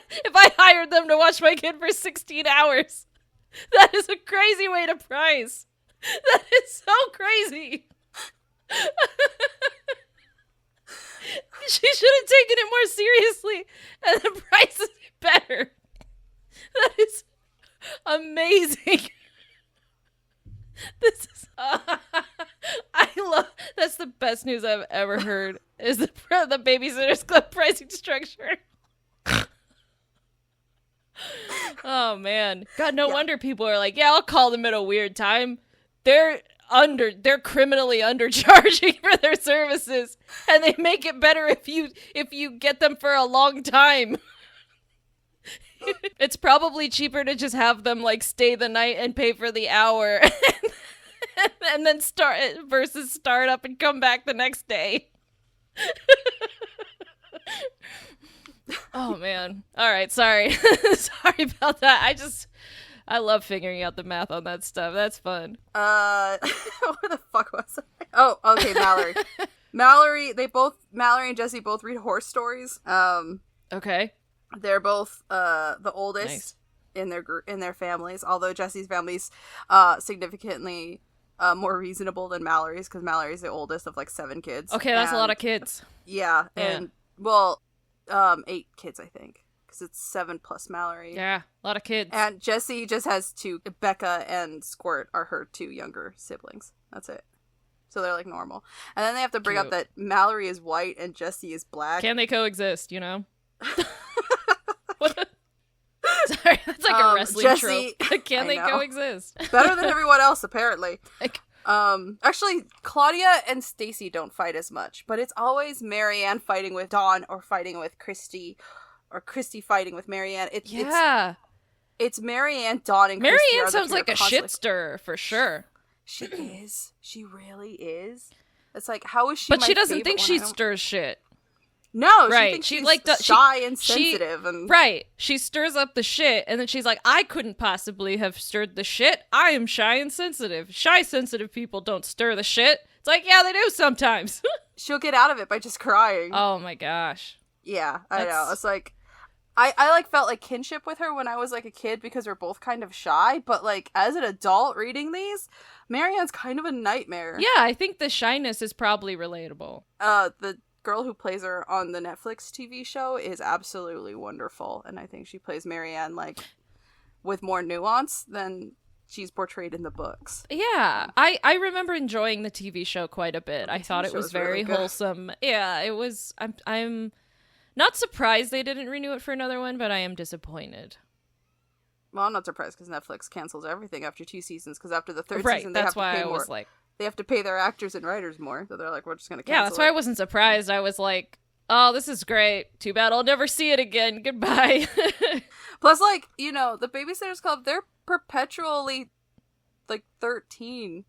[SPEAKER 2] hired them to watch my kid for 16 hours. That is a crazy way to price. That is so crazy. She should have taken it more seriously, and the price is better. That is amazing. This is I love that's the best news I've ever heard is the Babysitters Club pricing structure. Oh man, God, no wonder people are like, yeah, I'll call them at a weird time. They're criminally undercharging for their services, and they make it better if you get them for a long time. It's probably cheaper to just have them like stay the night and pay for the hour and then start up and come back the next day. Oh man. All right, sorry. Sorry about that. I love figuring out the math on that stuff. That's fun.
[SPEAKER 1] Where the fuck was I? Oh, okay, Mallory. Mallory and Jesse both read horse stories.
[SPEAKER 2] Okay.
[SPEAKER 1] They're both the oldest in their families, although Jesse's family's significantly more reasonable than Mallory's, because Mallory's the oldest of like 7 kids.
[SPEAKER 2] Okay, that's a lot of kids.
[SPEAKER 1] Yeah, and 8 kids, I think, because it's 7 plus Mallory.
[SPEAKER 2] Yeah, a lot of kids.
[SPEAKER 1] And Jessie just has 2. Becca and Squirt are her 2 younger siblings. That's it. So they're like normal. And then they have to bring up that Mallory is white and Jessie is black.
[SPEAKER 2] Can they coexist, you know? What? Sorry, that's like a wrestling
[SPEAKER 1] Jessie,
[SPEAKER 2] trope. Can they coexist?
[SPEAKER 1] Better than everyone else, apparently. Actually, Claudia and Stacy don't fight as much, but it's always Marianne fighting with Dawn or fighting with Christy, or Christy fighting with Marianne. It's Marianne, Dawn, and Christy.
[SPEAKER 2] Marianne sounds like a shit stirrer for sure.
[SPEAKER 1] She is. She really is. It's like, how is she?
[SPEAKER 2] But she doesn't think she stirs shit.
[SPEAKER 1] No,
[SPEAKER 2] right.
[SPEAKER 1] She thinks she's shy and sensitive.
[SPEAKER 2] Right. She stirs up the shit, and then she's like, I couldn't possibly have stirred the shit. I am shy and sensitive. Shy, sensitive people don't stir the shit. It's like, yeah, they do sometimes.
[SPEAKER 1] She'll get out of it by just crying.
[SPEAKER 2] Oh my gosh.
[SPEAKER 1] Yeah, I know. It's like, I like felt like kinship with her when I was like a kid because we're both kind of shy, but like as an adult reading these, Marianne's kind of a nightmare.
[SPEAKER 2] Yeah, I think the shyness is probably relatable.
[SPEAKER 1] The girl who plays her on the Netflix TV show is absolutely wonderful, and I think she plays Marianne like with more nuance than she's portrayed in the books.
[SPEAKER 2] Yeah, I remember enjoying the TV show quite a bit. I thought it was very really wholesome. Yeah, it was. I'm not surprised they didn't renew it for another one, but I am disappointed.
[SPEAKER 1] Well, I'm not surprised because Netflix cancels everything after 2 seasons, because after the 3rd
[SPEAKER 2] right,
[SPEAKER 1] season they have to pay more.
[SPEAKER 2] Like,
[SPEAKER 1] they have to pay their actors and writers more, so they're like, we're just going to cancel
[SPEAKER 2] Yeah, that's why I wasn't surprised. I was like, oh, this is great. Too bad I'll never see it again. Goodbye.
[SPEAKER 1] Plus, like, you know, the Babysitters Club, they're perpetually, like, 13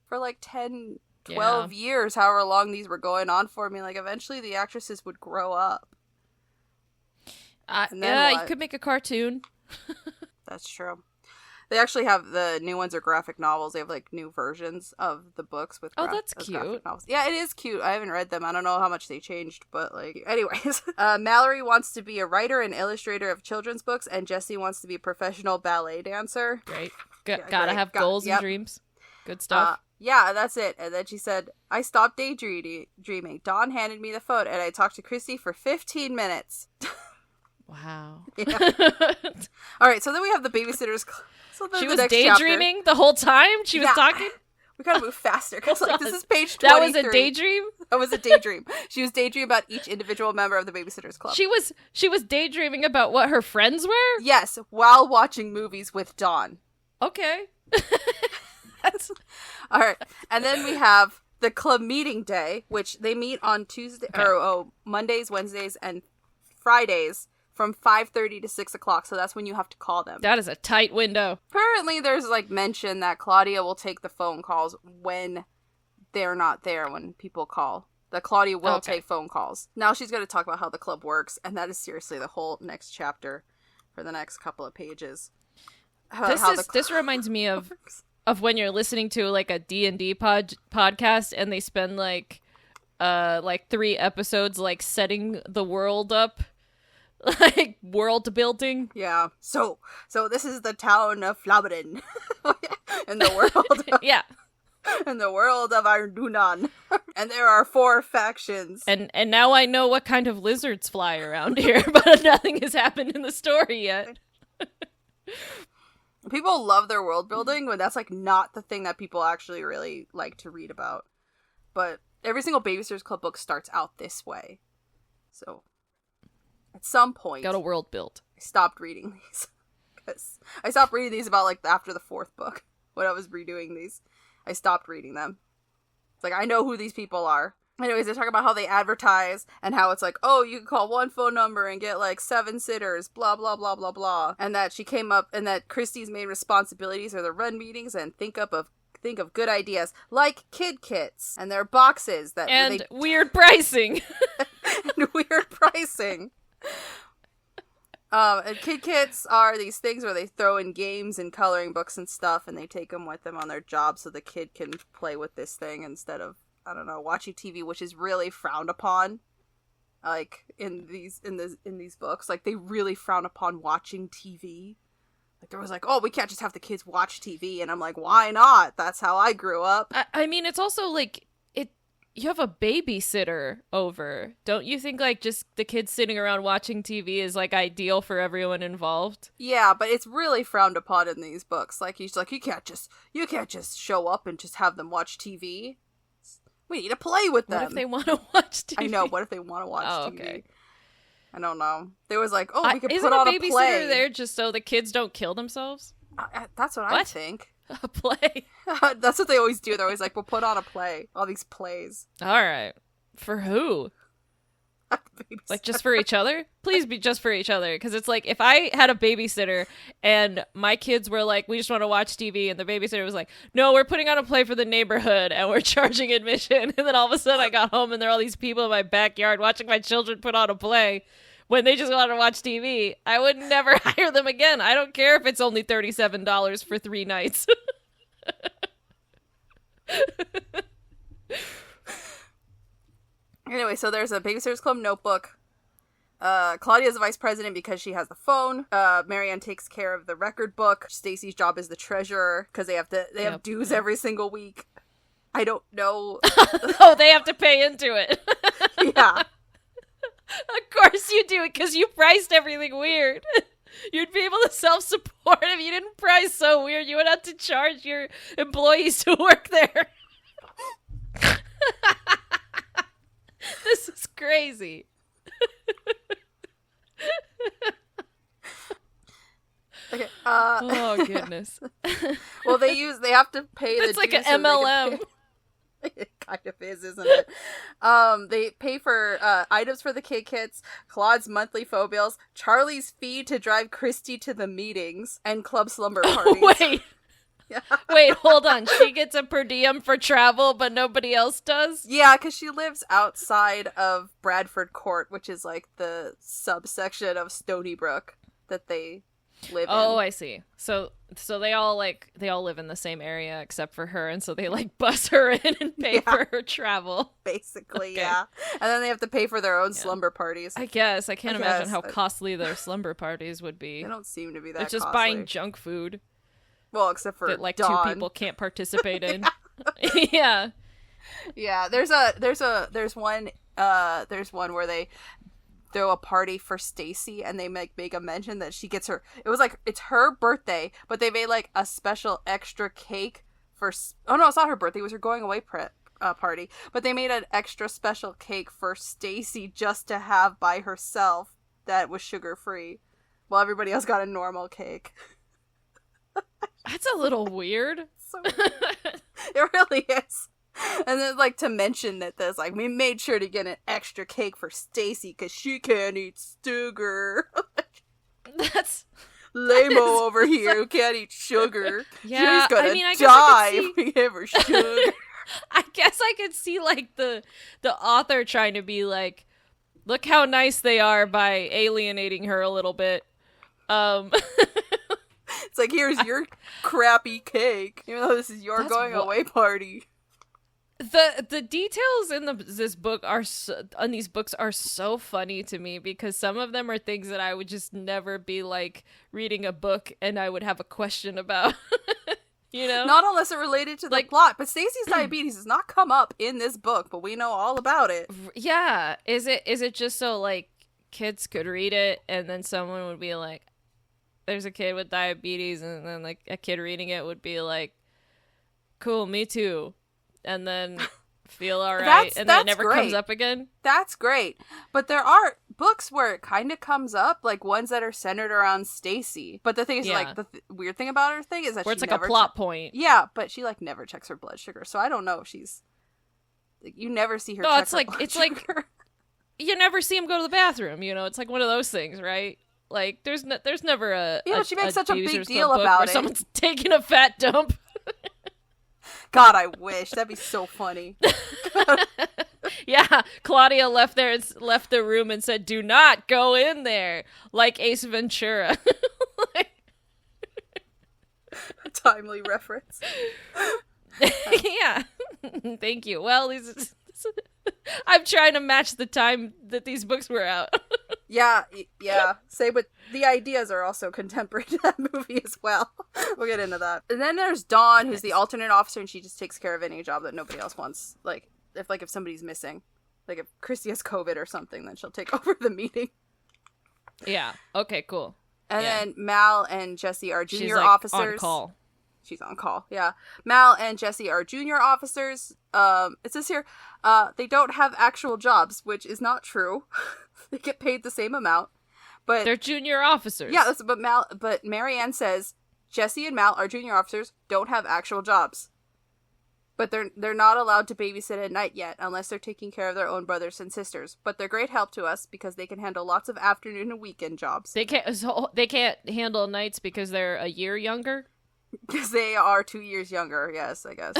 [SPEAKER 1] for, like, 10, 12 years, however long these were going on for. I mean, like, eventually the actresses would grow up.
[SPEAKER 2] You could make a cartoon.
[SPEAKER 1] That's true. They actually have the new ones are graphic novels. They have like new versions of the books with
[SPEAKER 2] that's cute.
[SPEAKER 1] Novels. Yeah, it is cute. I haven't read them. I don't know how much they changed, but like anyways. Mallory wants to be a writer and illustrator of children's books, and Jessie wants to be a professional ballet dancer.
[SPEAKER 2] Great. Gotta have goals and dreams. Good stuff.
[SPEAKER 1] Yeah, that's it. And then she said, I stopped daydreaming. Dawn handed me the phone, and I talked to Christy for 15 minutes.
[SPEAKER 2] Wow.
[SPEAKER 1] Yeah. All right, so then we have the Babysitters Club. So
[SPEAKER 2] she was daydreaming chapter. The whole time? She was talking?
[SPEAKER 1] We gotta move faster, because like, this is page 23.
[SPEAKER 2] That was a daydream?
[SPEAKER 1] That was a daydream. She was daydreaming about each individual member of the Babysitters Club.
[SPEAKER 2] She was daydreaming about what her friends were?
[SPEAKER 1] Yes, while watching movies with Dawn.
[SPEAKER 2] Okay.
[SPEAKER 1] All right, and then we have the club meeting day, which they meet on Mondays, Wednesdays, and Fridays from 5:30 to 6 o'clock, so that's when you have to call them.
[SPEAKER 2] That is a tight window.
[SPEAKER 1] Apparently, there's like mention that Claudia will take the phone calls when they're not there, when people call. That Claudia will take phone calls. Now she's going to talk about how the club works, and that is seriously the whole next chapter for the next couple of pages.
[SPEAKER 2] This reminds me of when you're listening to like a D&D podcast and they spend like 3 episodes like setting the world up. Like world building.
[SPEAKER 1] Yeah. So this is the town of Flabberden. In the world of,
[SPEAKER 2] yeah.
[SPEAKER 1] In the world of Ardunan. And there are 4 factions.
[SPEAKER 2] And now I know what kind of lizards fly around here, but nothing has happened in the story yet.
[SPEAKER 1] People love their world building, but that's like not the thing that people actually really like to read about. But every single Babysitters Club book starts out this way. So at some point,
[SPEAKER 2] got a world built.
[SPEAKER 1] I stopped reading these. Because I stopped reading these about like after the 4th book. When I was redoing these, I stopped reading them. It's like, I know who these people are. Anyways, they talk about how they advertise and how it's like, oh, you can call 1 phone number and get like 7 sitters, blah, blah, blah, blah, blah. And that she came up and that Christy's main responsibilities are the run meetings and think of good ideas like kid kits and their boxes that
[SPEAKER 2] and weird pricing.
[SPEAKER 1] And weird pricing. And kid kits are these things where they throw in games and coloring books and stuff, and they take them with them on their job so the kid can play with this thing instead of, I don't know, watching TV, which is really frowned upon. Like in these books, like they really frown upon watching TV. Like there was like, oh, we can't just have the kids watch TV, and I'm like, why not? That's how I grew up.
[SPEAKER 2] I mean, it's also like you have a babysitter over. Don't you think like just the kids sitting around watching TV is like ideal for everyone involved?
[SPEAKER 1] Yeah, but it's really frowned upon in these books. Like he's like, you can't just show up and just have them watch TV. We need to play with them.
[SPEAKER 2] What if they want to watch TV?
[SPEAKER 1] I know. What if they want to watch TV?
[SPEAKER 2] Okay.
[SPEAKER 1] I don't know. There was like, oh, we could
[SPEAKER 2] isn't
[SPEAKER 1] put on
[SPEAKER 2] a
[SPEAKER 1] a
[SPEAKER 2] babysitter
[SPEAKER 1] play.
[SPEAKER 2] there just so the kids don't kill themselves?
[SPEAKER 1] That's what I think.
[SPEAKER 2] A play.
[SPEAKER 1] That's what they always do. They're always like, we'll put on a play. All these plays.
[SPEAKER 2] All right. For who? Like just for each other? Please be just for each other. Because it's like if I had a babysitter and my kids were like, we just want to watch TV, and the babysitter was like, no, we're putting on a play for the neighborhood and we're charging admission. And then all of a sudden I got home and there are all these people in my backyard watching my children put on a play when they just want to watch TV. I would never hire them again. I don't care if it's only $37 for 3 nights.
[SPEAKER 1] Anyway, so there's a Babysitter's Club notebook. Claudia's the vice president because she has the phone. Marianne takes care of the record book. Stacy's job is the treasurer because they have dues every single week. I don't know.
[SPEAKER 2] Oh, they have to pay into it.
[SPEAKER 1] Yeah.
[SPEAKER 2] Of course you do, because you priced everything weird. You'd be able to self-support if you didn't price so weird. You would have to charge your employees to work there. This is crazy.
[SPEAKER 1] Okay.
[SPEAKER 2] Oh goodness.
[SPEAKER 1] Well, they have to pay.
[SPEAKER 2] It's
[SPEAKER 1] the
[SPEAKER 2] like an
[SPEAKER 1] dues so
[SPEAKER 2] MLM.
[SPEAKER 1] It kind of is, isn't it? They pay for items for the kits, Claude's monthly phone bills, Charlie's fee to drive Christy to the meetings, and club slumber parties.
[SPEAKER 2] Wait. Yeah. Wait, hold on. She gets a per diem for travel, but nobody else does?
[SPEAKER 1] Yeah, because she lives outside of Bradford Court, which is like the subsection of Stony Brook that they live in.
[SPEAKER 2] Oh, I see. So they all live in the same area except for her, and so they like bus her in and pay for her travel.
[SPEAKER 1] Basically,
[SPEAKER 2] okay.
[SPEAKER 1] Yeah. And then they have to pay for their own slumber parties.
[SPEAKER 2] I guess. I can't imagine how costly their slumber parties would be.
[SPEAKER 1] They don't seem to be that
[SPEAKER 2] They're just
[SPEAKER 1] costly.
[SPEAKER 2] buying junk food.
[SPEAKER 1] Well, except for
[SPEAKER 2] that like
[SPEAKER 1] Dawn.
[SPEAKER 2] 2 people can't participate in. Yeah.
[SPEAKER 1] Yeah, there's one where they throw a party for Stacy and they make a mention that she gets her, it was like it's her birthday, but they made like a special extra cake for, oh no, it's not her birthday, it was her going away party, but they made an extra special cake for Stacy just to have by herself that was sugar free, while everybody else got a normal cake.
[SPEAKER 2] That's a little weird.
[SPEAKER 1] So it really is. And then, like, to mention that there's, like, we made sure to get an extra cake for Stacy because she can't eat sugar.
[SPEAKER 2] That's
[SPEAKER 1] lame-o over here who can't eat sugar.
[SPEAKER 2] Yeah,
[SPEAKER 1] she's gonna
[SPEAKER 2] I
[SPEAKER 1] die if we give her sugar.
[SPEAKER 2] I guess I could see, like, the author trying to be like, look how nice they are by alienating her a little bit.
[SPEAKER 1] It's like, here's your crappy cake, even though this is your going away party.
[SPEAKER 2] The details in these books are so funny to me because some of them are things that I would just never be like reading a book and I would have a question about. You know,
[SPEAKER 1] not unless it related to the plot. But Stacy's diabetes does not come up in this book, but we know all about it.
[SPEAKER 2] Yeah, is it just so like kids could read it and then someone would be like, there's a kid with diabetes, and then like a kid reading it would be like, cool, me too, and then feel all right, and then it never comes up again. That's
[SPEAKER 1] great. But there are books where it kind of comes up, like ones that are centered around Stacy. But the thing is, like, the weird thing about her thing is that
[SPEAKER 2] where it's like a plot point.
[SPEAKER 1] Yeah, but she like never checks her blood sugar, so I don't know if she's. Like, you never see her.
[SPEAKER 2] No,
[SPEAKER 1] check
[SPEAKER 2] it's
[SPEAKER 1] her
[SPEAKER 2] like
[SPEAKER 1] blood
[SPEAKER 2] it's
[SPEAKER 1] sugar.
[SPEAKER 2] like you never see him go to the bathroom. You know, it's like one of those things, right? Like there's never a
[SPEAKER 1] but she makes such a big deal
[SPEAKER 2] book
[SPEAKER 1] about
[SPEAKER 2] where
[SPEAKER 1] it.
[SPEAKER 2] someone's taking a fat dump.
[SPEAKER 1] God, I wish. That'd be so funny.
[SPEAKER 2] Yeah, Claudia left the room and said, "Do not go in there," like Ace Ventura.
[SPEAKER 1] A timely reference.
[SPEAKER 2] Yeah, thank you. Well, I'm trying to match the time that these books were out.
[SPEAKER 1] Yeah. But the ideas are also contemporary to that movie as well. We'll get into that. And then there's Dawn, who's the alternate officer, and she just takes care of any job that nobody else wants. Like, if somebody's missing. Like if Christy has COVID or something, then she'll take over the meeting.
[SPEAKER 2] Yeah. Okay, cool.
[SPEAKER 1] And then Mal and Jesse are junior
[SPEAKER 2] She's, like,
[SPEAKER 1] officers.
[SPEAKER 2] on call.
[SPEAKER 1] She's on call, yeah. Mal and Jesse are junior officers. It says here, they don't have actual jobs, which is not true. They get paid the same amount. But
[SPEAKER 2] they're junior officers.
[SPEAKER 1] Yeah, but Marianne says Jesse and Mal are junior officers, don't have actual jobs. But they're not allowed to babysit at night yet, unless they're taking care of their own brothers and sisters. But they're great help to us because they can handle lots of afternoon and weekend jobs.
[SPEAKER 2] They can't handle nights because they're a year younger?
[SPEAKER 1] Because they are 2 years younger, yes, I guess.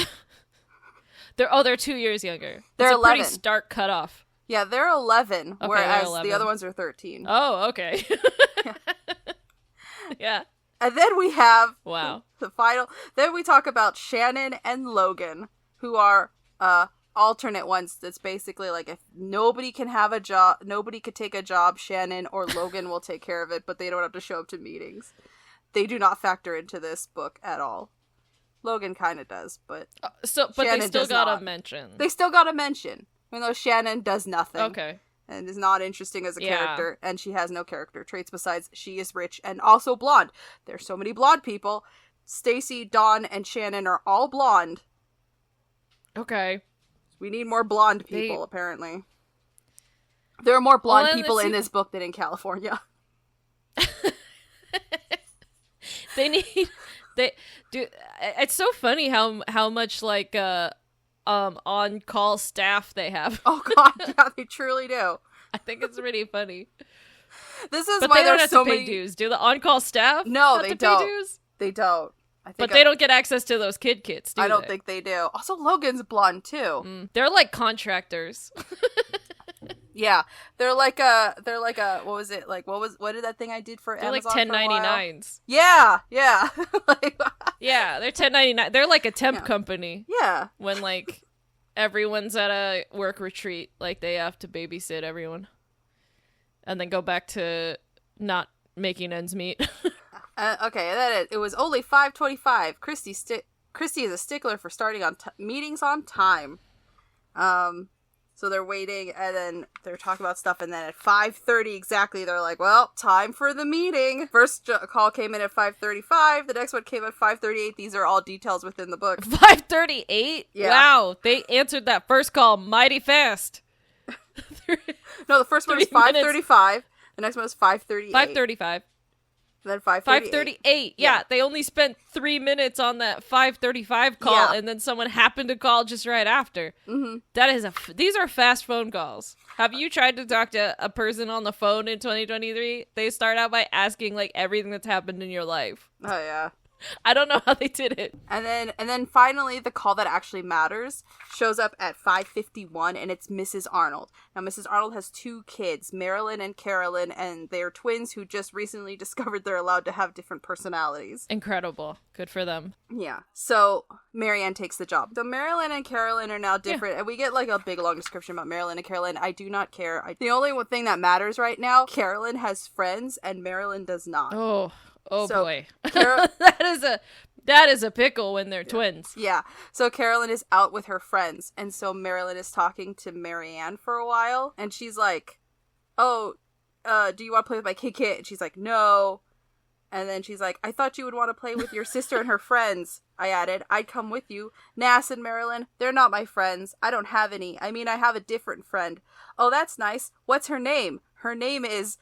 [SPEAKER 2] They're 2 years younger.
[SPEAKER 1] They're
[SPEAKER 2] It's
[SPEAKER 1] 11.
[SPEAKER 2] a pretty stark cutoff.
[SPEAKER 1] Yeah, they're 11,
[SPEAKER 2] Okay,
[SPEAKER 1] whereas
[SPEAKER 2] they're 11.
[SPEAKER 1] the other ones are 13.
[SPEAKER 2] Oh, okay. Yeah.
[SPEAKER 1] And then we have
[SPEAKER 2] Wow.
[SPEAKER 1] the final. Then we talk about Shannon and Logan, who are alternate ones. That's basically like if nobody can have a job, nobody could take a job, Shannon or Logan will take care of it, but they don't have to show up to meetings. They do not factor into this book at all. Logan kind of does, but
[SPEAKER 2] But
[SPEAKER 1] Shannon
[SPEAKER 2] they still
[SPEAKER 1] does
[SPEAKER 2] got
[SPEAKER 1] not.
[SPEAKER 2] a mention.
[SPEAKER 1] They still got a mention, even though Shannon does nothing.
[SPEAKER 2] Okay.
[SPEAKER 1] And is not interesting as a
[SPEAKER 2] Yeah.
[SPEAKER 1] character, and she has no character traits besides she is rich and also blonde. There's so many blonde people. Stacy, Dawn, and Shannon are all blonde.
[SPEAKER 2] Okay.
[SPEAKER 1] We need more blonde people, apparently. There are more blonde
[SPEAKER 2] Well,
[SPEAKER 1] people
[SPEAKER 2] let's
[SPEAKER 1] in
[SPEAKER 2] see-
[SPEAKER 1] this book than in California.
[SPEAKER 2] They need they do. It's so funny how much like on call staff they have.
[SPEAKER 1] Oh god, yeah, they truly do.
[SPEAKER 2] I think it's really funny.
[SPEAKER 1] This is
[SPEAKER 2] But
[SPEAKER 1] why
[SPEAKER 2] they don't
[SPEAKER 1] there's
[SPEAKER 2] have
[SPEAKER 1] so
[SPEAKER 2] to pay
[SPEAKER 1] many
[SPEAKER 2] dues. Do the on call staff?
[SPEAKER 1] No,
[SPEAKER 2] have
[SPEAKER 1] they
[SPEAKER 2] to
[SPEAKER 1] don't.
[SPEAKER 2] Pay dues?
[SPEAKER 1] They don't. I think
[SPEAKER 2] But they don't get access to those kid kits.
[SPEAKER 1] I don't think they do. Also, Logan's blonde too.
[SPEAKER 2] They're like contractors.
[SPEAKER 1] Yeah, they're like a what was it like? What did that thing I did for
[SPEAKER 2] They're like
[SPEAKER 1] Amazon for a while?
[SPEAKER 2] 1099s.
[SPEAKER 1] Yeah. Like,
[SPEAKER 2] Yeah, they're 1099. They're like a temp
[SPEAKER 1] Yeah.
[SPEAKER 2] company.
[SPEAKER 1] yeah.
[SPEAKER 2] When like everyone's at a work retreat, like they have to babysit everyone, and then go back to not making ends meet.
[SPEAKER 1] Okay, then it was only 5:25. Christy is a stickler for starting on meetings on time. So they're waiting, and then they're talking about stuff, and then at 5:30 exactly, they're like, well, time for the meeting. First call came in at 5:35, the next one came at 5:38. These are all details within the book.
[SPEAKER 2] 5:38.
[SPEAKER 1] Yeah.
[SPEAKER 2] Wow, they answered that first call mighty fast.
[SPEAKER 1] No, the first one was
[SPEAKER 2] 3 minutes.
[SPEAKER 1] 5:35, the next one was 5:38.
[SPEAKER 2] 5:35.
[SPEAKER 1] Then 5:38.
[SPEAKER 2] 5:38. Yeah, they only spent 3 minutes on that 5:35 call,
[SPEAKER 1] Yeah.
[SPEAKER 2] and then someone happened to call just right after. Mm-hmm. That is these are fast phone calls. Have you tried to talk to a person on the phone in 2023? They start out by asking like everything that's happened in your life.
[SPEAKER 1] Oh, yeah.
[SPEAKER 2] I don't know how they did it.
[SPEAKER 1] And then finally the call that actually matters shows up at 5:51, and it's Mrs. Arnold. Now Mrs. Arnold has 2 kids, Marilyn and Carolyn, and they're twins who just recently discovered they're allowed to have different personalities.
[SPEAKER 2] Incredible. Good for them.
[SPEAKER 1] Yeah. So Marianne takes the job. So Marilyn and Carolyn are now different, and we get like a big long description about Marilyn and Carolyn. I do not care. The only one thing that matters right now, Carolyn has friends and Marilyn does not.
[SPEAKER 2] Oh
[SPEAKER 1] So,
[SPEAKER 2] boy.
[SPEAKER 1] Carol-
[SPEAKER 2] that is a pickle when they're twins.
[SPEAKER 1] Yeah. So Carolyn is out with her friends, and so Marilyn is talking to Marianne for a while, and she's like, oh, do you want to play with my kit? And she's like, no. And then she's like, I thought you would want to play with your sister and her friends. I added, I'd come with you. Nah, said Marilyn, they're not my friends. I don't have any. I mean, I have a different friend. Oh, that's nice. What's her name? Her name is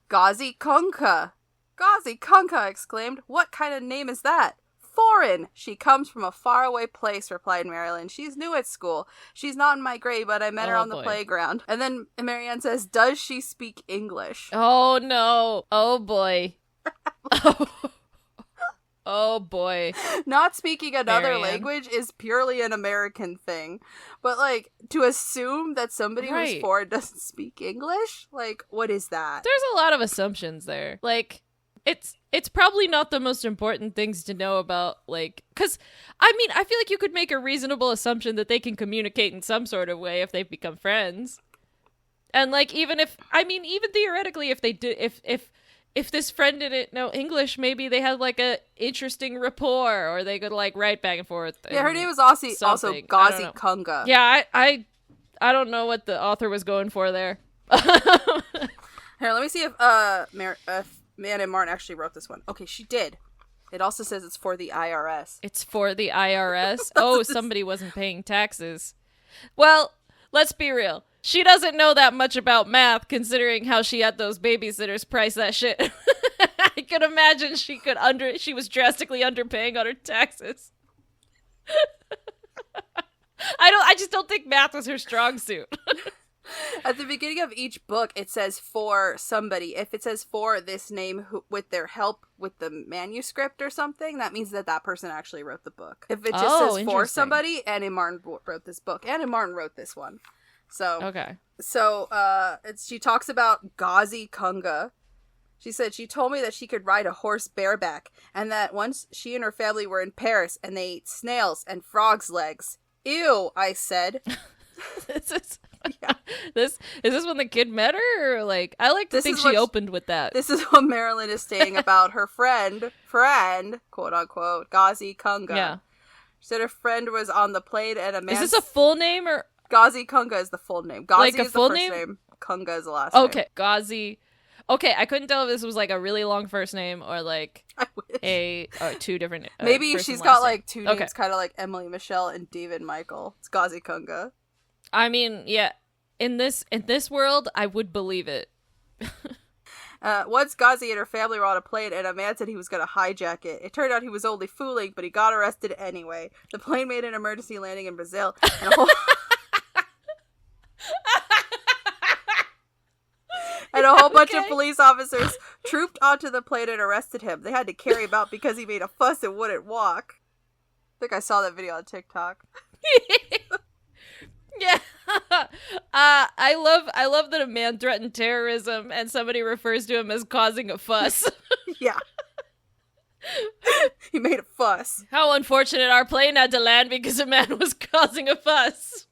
[SPEAKER 1] Gazi Konka. Gazi Konka, I exclaimed. What kind of name is that? Foreign. She comes from a faraway place, replied Marilyn. She's new at school. She's not in my grade, but I met her on the playground. And then Marianne says, does she speak English?
[SPEAKER 2] Oh no. Oh boy. Oh boy.
[SPEAKER 1] Not speaking another
[SPEAKER 2] Marianne.
[SPEAKER 1] language is purely an American thing. But, like, to assume that somebody who's
[SPEAKER 2] Right.
[SPEAKER 1] foreign doesn't speak English? Like, what is that?
[SPEAKER 2] There's a lot of assumptions there. Like, it's probably not the most important things to know about, like, because, I mean, I feel like you could make a reasonable assumption that they can communicate in some sort of way if they've become friends. And, like, even theoretically, if they do, if this friend didn't know English, maybe they had like a interesting rapport, or they could like write back and forth.
[SPEAKER 1] Yeah, her name was also Ghazi Kunga.
[SPEAKER 2] Yeah, I don't know what the author was going for there.
[SPEAKER 1] Here, let me see if Man and Martin actually wrote this one. Okay, she did. It also says it's for the IRS.
[SPEAKER 2] It's for the IRS? Oh, somebody wasn't paying taxes. Well, let's be real. She doesn't know that much about math, considering how she had those babysitters price that shit. I could imagine she was drastically underpaying on her taxes. I just don't think math was her strong suit.
[SPEAKER 1] At the beginning of each book, it says for somebody. If it says for this name with their help with the manuscript or something, that means that person actually wrote the book. If it just says for somebody, Annie Martin wrote this book. Annie Martin wrote this one. So,
[SPEAKER 2] okay.
[SPEAKER 1] So, she talks about Ghazi Kunga. She said she told me that she could ride a horse bareback, and that once she and her family were in Paris and they ate snails and frogs' legs. Ew, I said.
[SPEAKER 2] Yeah. Is this when the kid met her, or like I like to think she opened with that.
[SPEAKER 1] This is what Marilyn is saying about her friend, quote unquote, Ghazi Kunga. Yeah. She said her friend was on the plane and a man.
[SPEAKER 2] Is this a full name or
[SPEAKER 1] Ghazi Kunga is the full name. Ghazi is the first name. Kunga is the last name.
[SPEAKER 2] Okay, Ghazi. Okay, I couldn't tell if this was like a really long first name or like two different.
[SPEAKER 1] Maybe she's got like two names, kind of like Emily Michelle and David Michael. It's Ghazi Kunga.
[SPEAKER 2] I mean, yeah, in this world, I would believe it.
[SPEAKER 1] Once Ghazi and her family were on a plane, and a man said he was going to hijack it. It turned out he was only fooling, but he got arrested anyway. The plane made an emergency landing in Brazil, and a whole bunch of police officers trooped onto the plane and arrested him. They had to carry him out because he made a fuss and wouldn't walk. I think I saw that video on TikTok.
[SPEAKER 2] Yeah. I love that a man threatened terrorism and somebody refers to him as causing a fuss.
[SPEAKER 1] Yeah. He made a fuss.
[SPEAKER 2] How unfortunate our plane had to land because a man was causing a fuss.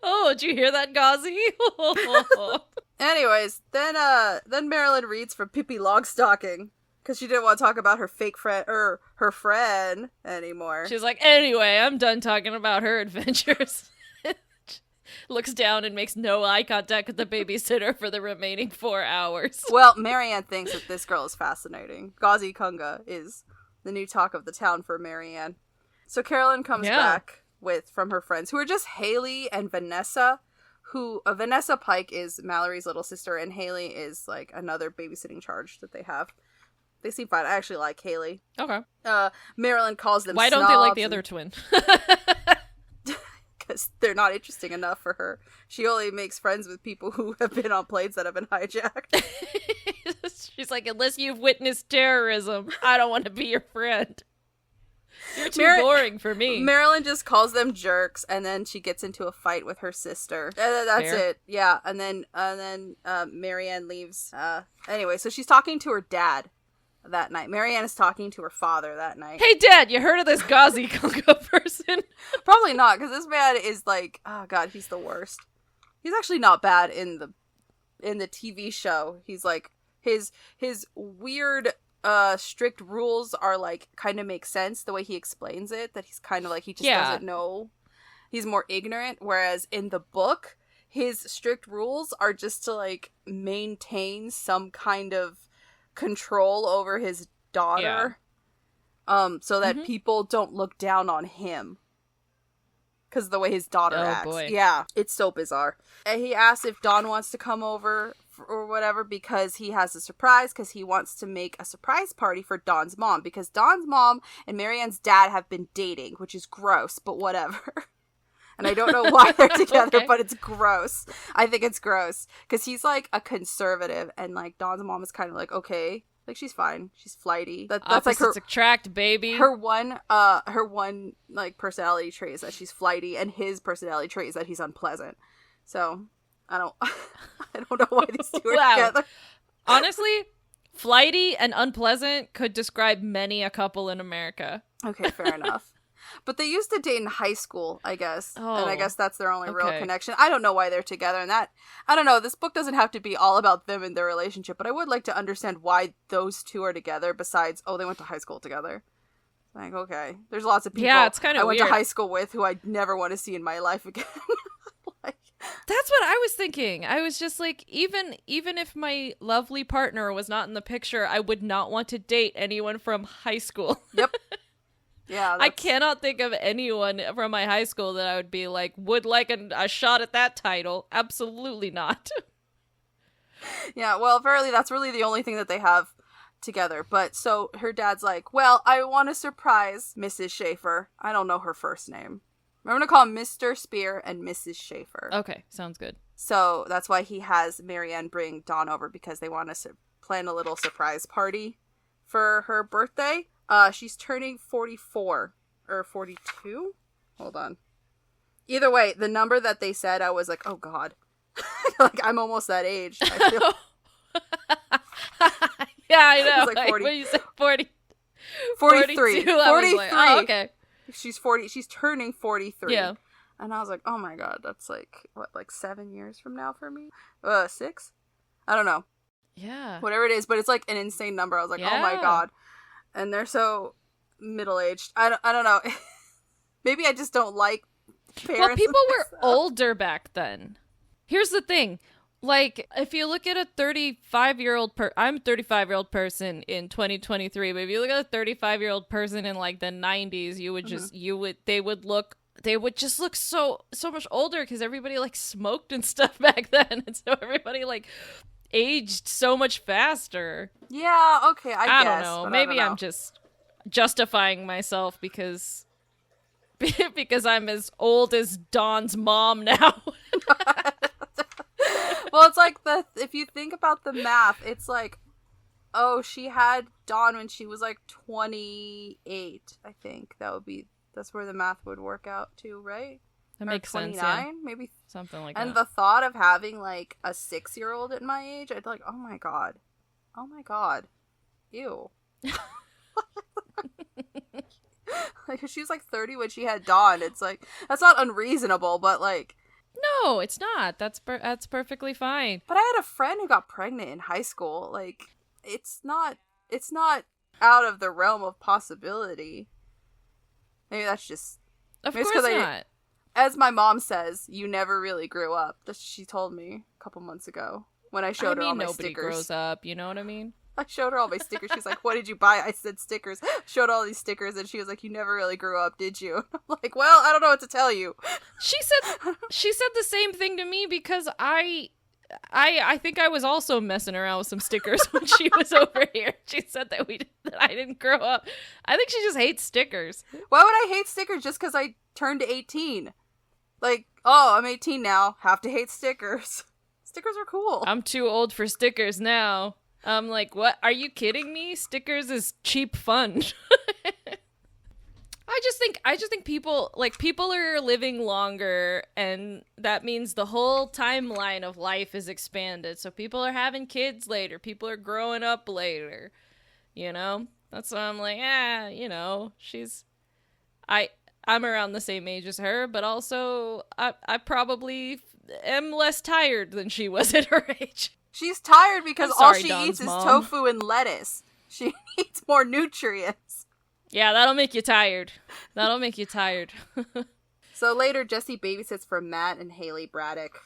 [SPEAKER 2] Oh, did you hear that, Ghazi?
[SPEAKER 1] Anyways, then Marilyn reads from Pippi Longstocking. Because she didn't want to talk about her fake friend, or her friend, anymore.
[SPEAKER 2] She's like, anyway, I'm done talking about her adventures. Looks down and makes no eye contact with the babysitter for the remaining 4 hours.
[SPEAKER 1] Well, Marianne thinks that this girl is fascinating. Ghazi Kunga is the new talk of the town for Marianne. So Carolyn comes back from her friends, who are just Haley and Vanessa, Vanessa Pike is Mallory's little sister, and Haley is like another babysitting charge that they have. They seem fine. I actually like Haley.
[SPEAKER 2] Okay.
[SPEAKER 1] Marilyn calls them
[SPEAKER 2] Why don't they like the other twin?
[SPEAKER 1] Because they're not interesting enough for her. She only makes friends with people who have been on planes that have been hijacked.
[SPEAKER 2] She's like, unless you've witnessed terrorism, I don't want to be your friend. You're too boring for me.
[SPEAKER 1] Marilyn just calls them jerks, and then she gets into a fight with her sister. And that's
[SPEAKER 2] Fair.
[SPEAKER 1] it. Yeah, and then Marianne leaves. Anyway, so she's talking to her dad that night. Marianne is talking to her father that night.
[SPEAKER 2] Hey, Dad, you heard of this Ghazi Kunga person?
[SPEAKER 1] Probably not, because this man is like, oh god, he's the worst. He's actually not bad in the TV show. He's like, his weird strict rules are like kind of make sense the way he explains it, that he's kind of like he just doesn't know. He's more ignorant, whereas in the book his strict rules are just to like maintain some kind of control over his daughter, so that people don't look down on him because of the way his daughter acts.
[SPEAKER 2] Boy.
[SPEAKER 1] Yeah, it's so bizarre. And he asks if Dawn wants to come over or whatever because he has a surprise, because he wants to make a surprise party for Dawn's mom, because Dawn's mom and Marianne's dad have been dating, which is gross, but whatever. And I don't know why they're together, but it's gross. I think it's gross. Because he's, like, a conservative, and, like, Dawn's mom is kind of like, okay. Like, she's fine. She's flighty. That's
[SPEAKER 2] Opposites
[SPEAKER 1] like her...
[SPEAKER 2] attract, baby.
[SPEAKER 1] Her one, like, personality trait is that she's flighty, and his personality trait is that he's unpleasant. So, I don't know why these two are together.
[SPEAKER 2] Honestly, flighty and unpleasant could describe many a couple in America.
[SPEAKER 1] Okay, fair enough. But they used to date in high school, I guess.
[SPEAKER 2] Oh,
[SPEAKER 1] and I guess that's their only real
[SPEAKER 2] okay.
[SPEAKER 1] connection. I don't know why they're together, and that, I don't know, this book doesn't have to be all about them and their relationship, but I would like to understand why those two are together besides, oh, they went to high school together. Like, okay. There's lots of people
[SPEAKER 2] it's kind of
[SPEAKER 1] I went
[SPEAKER 2] weird.
[SPEAKER 1] to high school with who I'd never want to see in my life again.
[SPEAKER 2] That's what I was thinking. I was just like, even if my lovely partner was not in the picture, I would not want to date anyone from high school.
[SPEAKER 1] Yep. Yeah.
[SPEAKER 2] I cannot think of anyone from my high school that I would be like, would like a shot at that title. Absolutely not.
[SPEAKER 1] Yeah, well, apparently that's really the only thing that they have together. But so her dad's like, well, I want to surprise Mrs. Schaefer. I don't know her first name. I'm going to call him Mr. Spear and Mrs. Schaefer.
[SPEAKER 2] Okay, sounds good.
[SPEAKER 1] So that's why he has Marianne bring Dawn over, because they want to plan a little surprise party for her birthday. She's turning 44 or 42. Hold on. Either way, the number that they said, I was like, oh God, like I'm almost that age. I feel.
[SPEAKER 2] Yeah, I know.
[SPEAKER 1] It's like 40.
[SPEAKER 2] When you said 40,
[SPEAKER 1] 43.
[SPEAKER 2] 42, I was like, oh, okay.
[SPEAKER 1] She's 40. She's turning 43.
[SPEAKER 2] Yeah.
[SPEAKER 1] And I was like, oh my God, that's like, what, like 7 years from now for me? 6? I don't know.
[SPEAKER 2] Yeah.
[SPEAKER 1] Whatever it is, but it's like an insane number. I was like, oh my God. And they're so middle-aged. I don't know. Maybe I just don't like parents.
[SPEAKER 2] Well, people were older back then. Here's the thing. Like, if you look at a 35-year-old I'm a 35-year-old person in 2023, but if you look at a 35-year-old person in like the 90s, you would just they would just look so much older because everybody like smoked and stuff back then, and so everybody like aged so much faster.
[SPEAKER 1] Yeah, okay, I guess.
[SPEAKER 2] don't know. Maybe I'm just justifying myself because I'm as old as Dawn's mom now.
[SPEAKER 1] Well, it's like if you think about the math, it's like, oh, she had Dawn when she was like 28, I think. That's where the math would work out to, right?
[SPEAKER 2] That
[SPEAKER 1] or
[SPEAKER 2] makes
[SPEAKER 1] 29,
[SPEAKER 2] sense, yeah.
[SPEAKER 1] Maybe
[SPEAKER 2] Something like
[SPEAKER 1] and
[SPEAKER 2] that.
[SPEAKER 1] the thought of having like a 6-year-old at my age, I'd be like, oh my god, ew. Like, she was like 30 when she had Dawn. It's like, that's not unreasonable, but like,
[SPEAKER 2] no, it's not. That's perfectly fine.
[SPEAKER 1] but I had a friend who got pregnant in high school. Like, it's not out of the realm of possibility. Maybe that's just,
[SPEAKER 2] Of
[SPEAKER 1] maybe
[SPEAKER 2] course
[SPEAKER 1] it's 'cause
[SPEAKER 2] not.
[SPEAKER 1] as my mom says, you never really grew up. That she told me a couple months ago when I showed her all my
[SPEAKER 2] nobody
[SPEAKER 1] stickers.
[SPEAKER 2] grows up. You know what I mean?
[SPEAKER 1] I showed her all my stickers. She's like, what did you buy? I said stickers. Showed all these stickers, and she was like, you never really grew up, did you? I'm like, well, I don't know what to tell you.
[SPEAKER 2] She said the same thing to me because I think I was also messing around with some stickers when she was over here. She said that I didn't grow up. I think she just hates stickers.
[SPEAKER 1] Why would I hate stickers just because I turned 18? Like, oh, I'm 18 now. Have to hate stickers. Stickers are cool.
[SPEAKER 2] I'm too old for stickers now. I'm like, what? Are you kidding me? Stickers is cheap fun. I just think people are living longer, and that means the whole timeline of life is expanded. So people are having kids later. People are growing up later. You know? That's why I'm like, I'm around the same age as her, but also I probably am less tired than she was at her age.
[SPEAKER 1] She's tired because
[SPEAKER 2] I'm sorry,
[SPEAKER 1] all she
[SPEAKER 2] Dawn's
[SPEAKER 1] eats is
[SPEAKER 2] mom.
[SPEAKER 1] tofu and lettuce. She needs more nutrients.
[SPEAKER 2] Yeah, that'll make you tired.
[SPEAKER 1] So later, Jesse babysits for Matt and Haley Braddock.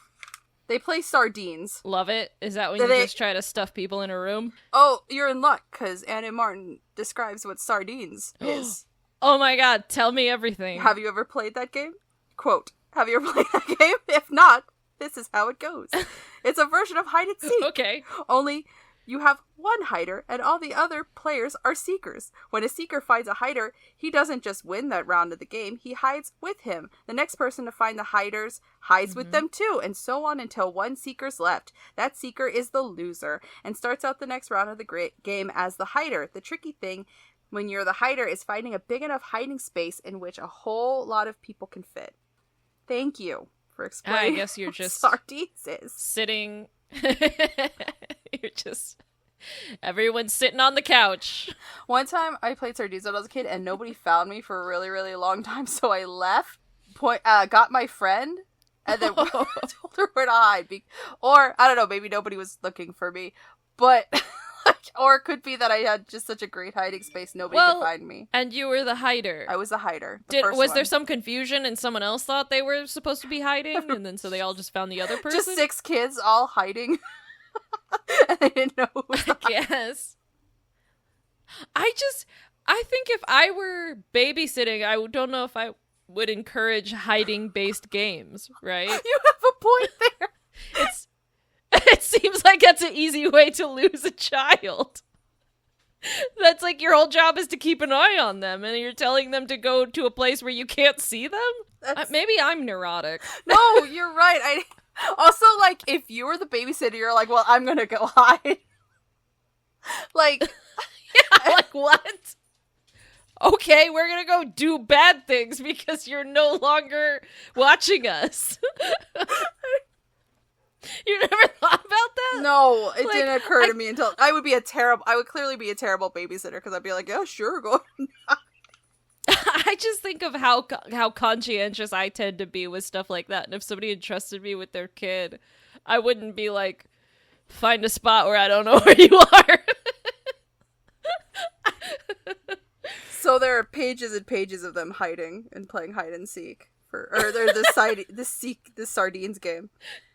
[SPEAKER 1] They play sardines.
[SPEAKER 2] Love it. Is that when you just try to stuff people in a room?
[SPEAKER 1] Oh, you're in luck, because Anna Martin describes what sardines is.
[SPEAKER 2] Oh my god, tell me everything.
[SPEAKER 1] Have you ever played that game? Quote, have you ever played that game? If not, this is how it goes. It's a version of hide and seek.
[SPEAKER 2] Okay.
[SPEAKER 1] Only you have one hider and all the other players are seekers. When a seeker finds a hider, he doesn't just win that round of the game, he hides with him. The next person to find the hiders hides with them too, and so on until one seeker's left. That seeker is the loser and starts out the next round of the game as the hider. The tricky thing when you're the hider is finding a big enough hiding space in which a whole lot of people can fit. Thank you for explaining.
[SPEAKER 2] I guess you're just
[SPEAKER 1] sardines is.
[SPEAKER 2] Sitting. You're just. Everyone's sitting on the couch.
[SPEAKER 1] One time I played Sardines when I was a kid and nobody found me for a really, really long time, so I left, got my friend, and then told her where to hide. Or, I don't know, maybe nobody was looking for me, but... or it could be that I had just such a great hiding space, nobody could find me.
[SPEAKER 2] And you were the hider.
[SPEAKER 1] I was the hider.
[SPEAKER 2] Was there some confusion and someone else thought they were supposed to be hiding, and then so they all just found the other person?
[SPEAKER 1] Just 6 kids all hiding. And they didn't know who was the hider.
[SPEAKER 2] Yes. I think if I were babysitting, I don't know if I would encourage hiding-based games, right?
[SPEAKER 1] You have a point there.
[SPEAKER 2] It seems like that's an easy way to lose a child. That's like your whole job is to keep an eye on them, and you're telling them to go to a place where you can't see them? Maybe I'm neurotic.
[SPEAKER 1] No, you're right. Also, like, if you were the babysitter, you're like, well, I'm gonna go hide. Like...
[SPEAKER 2] Yeah, like, what? Okay, we're gonna go do bad things because you're no longer watching us. You never thought about that?
[SPEAKER 1] No, it didn't occur to me until... I would clearly be a terrible babysitter, because I'd be like, yeah, sure, go ahead.
[SPEAKER 2] I just think of how conscientious I tend to be with stuff like that, and if somebody entrusted me with their kid, I wouldn't be like, find a spot where I don't know where you are.
[SPEAKER 1] So there are pages and pages of them hiding and playing hide and seek there's this sardines game.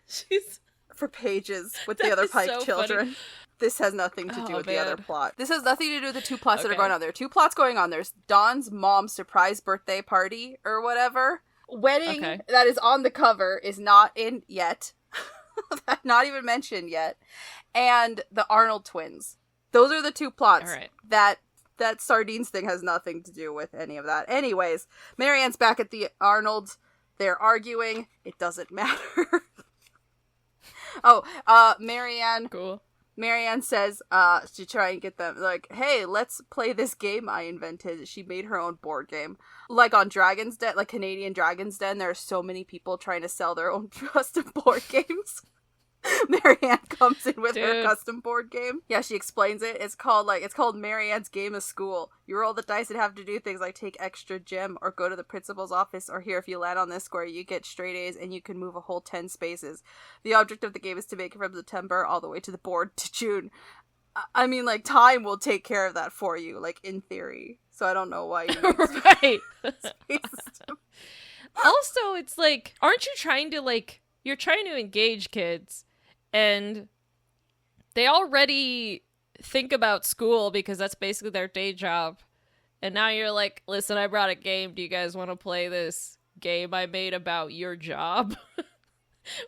[SPEAKER 2] Jeez.
[SPEAKER 1] For pages with the other Pike children. Funny. This has nothing to do with the other plot. This has nothing to do with the 2 plots that are going on. There are 2 plots going on. There's Dawn's mom's surprise birthday party or whatever. Wedding that is on the cover is not in yet. Not even mentioned yet. And the Arnold twins. Those are the 2 plots.
[SPEAKER 2] All right.
[SPEAKER 1] That sardines thing has nothing to do with any of that. Anyways, Marianne's back at the Arnold. They're arguing. It doesn't matter. Marianne. Cool. Marianne says, to try and get them, like, hey, let's play this game I invented. She made her own board game. Like on Dragon's Den, like Canadian Dragon's Den, there are so many people trying to sell their own custom board games. Marianne comes in with her custom board game. Yeah, she explains it. It's called Marianne's Game of School. You roll the dice and have to do things like take extra gem or go to the principal's office, or here, if you land on this square, you get straight A's and you can move a whole 10 spaces. The object of the game is to make it from September all the way to the board to June. I mean, like, time will take care of that for you, like, in theory. So I don't know why you
[SPEAKER 2] right. Also, it's like, aren't you trying to, like, you're trying to engage kids, and they already think about school because that's basically their day job. And now you're like, listen, I brought a game. Do you guys want to play this game I made about your job?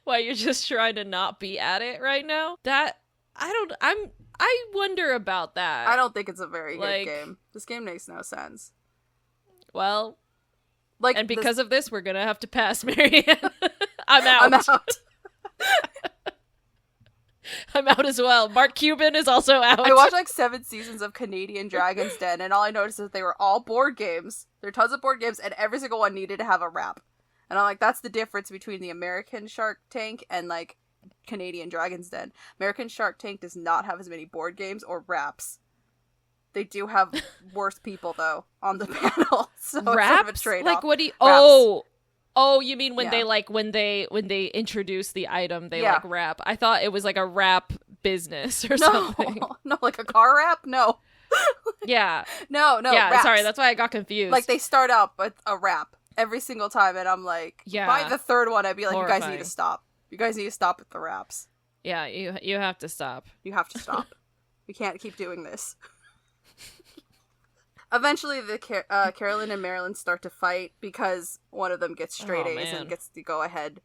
[SPEAKER 2] While you're just trying to not be at it right now? I wonder about that.
[SPEAKER 1] I don't think it's a very good game. This game makes no sense.
[SPEAKER 2] Well, and because of this, we're gonna have to pass, Marianne. I'm out.
[SPEAKER 1] I'm out.
[SPEAKER 2] I'm out as well. Mark Cuban is also out.
[SPEAKER 1] I watched like 7 seasons of Canadian Dragon's Den, and all I noticed is that they were all board games. There are tons of board games, and every single one needed to have a rap. And I'm like, that's the difference between the American Shark Tank and like Canadian Dragon's Den. American Shark Tank does not have as many board games or raps. They do have worse people though on the panel. So
[SPEAKER 2] raps?
[SPEAKER 1] It's sort of a trade-off.
[SPEAKER 2] Like what do you? Oh, you mean when they introduce the item, they like rap? I thought it was like a rap business or something.
[SPEAKER 1] No, like a car rap? No.
[SPEAKER 2] Yeah.
[SPEAKER 1] No.
[SPEAKER 2] Yeah,
[SPEAKER 1] raps.
[SPEAKER 2] sorry, that's why I got confused.
[SPEAKER 1] Like they start out with a rap every single time, and I'm like, by the 3rd one, I'd be like,
[SPEAKER 2] horrifying.
[SPEAKER 1] You guys need to stop. You guys need to stop with the raps.
[SPEAKER 2] Yeah, you have to stop.
[SPEAKER 1] You have to stop. We can't keep doing this. Eventually, Carolyn and Marilyn start to fight because one of them gets straight A's and gets to go ahead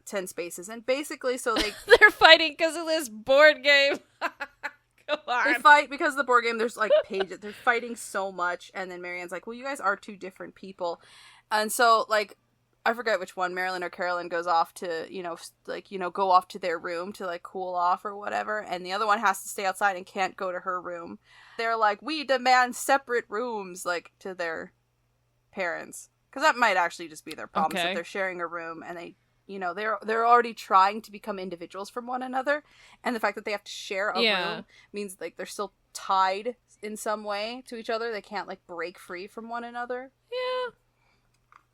[SPEAKER 1] 10 spaces. And basically, so
[SPEAKER 2] they're fighting because of this board game. Go on.
[SPEAKER 1] They fight because of the board game. There's like pages. They're fighting so much. And then Marianne's like, well, you guys are 2 different people. And so, like, I forget which one, Marilyn or Carolyn, goes off to, go off to their room to, like, cool off or whatever, and the other one has to stay outside and can't go to her room. They're like, we demand separate rooms, like, to their parents. Because that might actually just be their problem, that they're sharing a room, and they, they're already trying to become individuals from one another, and the fact that they have to share a room means, like, they're still tied in some way to each other. They can't like break free from one another.
[SPEAKER 2] Yeah.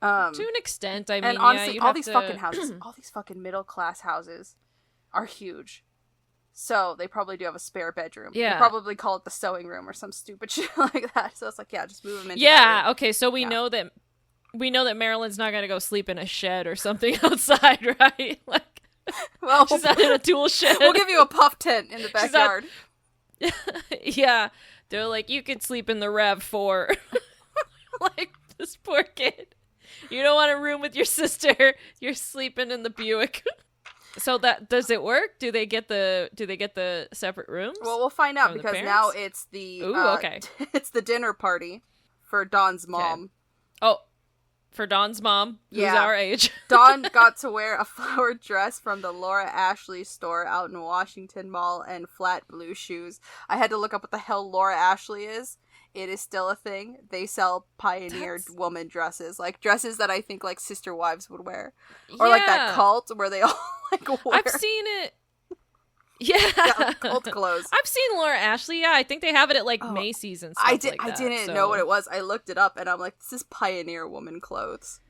[SPEAKER 2] To an extent, I mean,
[SPEAKER 1] and honestly,
[SPEAKER 2] yeah,
[SPEAKER 1] all these fucking houses, all these fucking middle class houses, are huge. So they probably do have a spare bedroom.
[SPEAKER 2] Yeah.
[SPEAKER 1] They probably call it the sewing room or some stupid shit like that. So it's like, yeah, just move them into.
[SPEAKER 2] Yeah. Okay. So we know that Marilyn's not gonna go sleep in a shed or something outside, right? Like,
[SPEAKER 1] well,
[SPEAKER 2] she's not in a tool shed.
[SPEAKER 1] We'll give you a puff tent in the backyard.
[SPEAKER 2] Yeah. They're like, you could sleep in the RAV4. Like, this poor kid. You don't want a room with your sister. You're sleeping in the Buick. So that does it work? Do they get the separate rooms?
[SPEAKER 1] Well, we'll find out because now it's the it's the dinner party for Dawn's mom.
[SPEAKER 2] Okay. Oh, for Dawn's mom, who's our age.
[SPEAKER 1] Dawn got to wear a flowered dress from the Laura Ashley store out in Washington Mall and flat blue shoes. I had to look up what the hell Laura Ashley is. It is still a thing. They sell pioneered woman dresses. Like, dresses that I think, like, Sister Wives would wear. Or, like, that cult where they all, like, wear.
[SPEAKER 2] I've seen it. Yeah.
[SPEAKER 1] Cult clothes.
[SPEAKER 2] I've seen Laura Ashley. Yeah, I think they have it at, like, Macy's and stuff like that.
[SPEAKER 1] I didn't know what it was. I looked it up, and I'm like, this is pioneer woman clothes.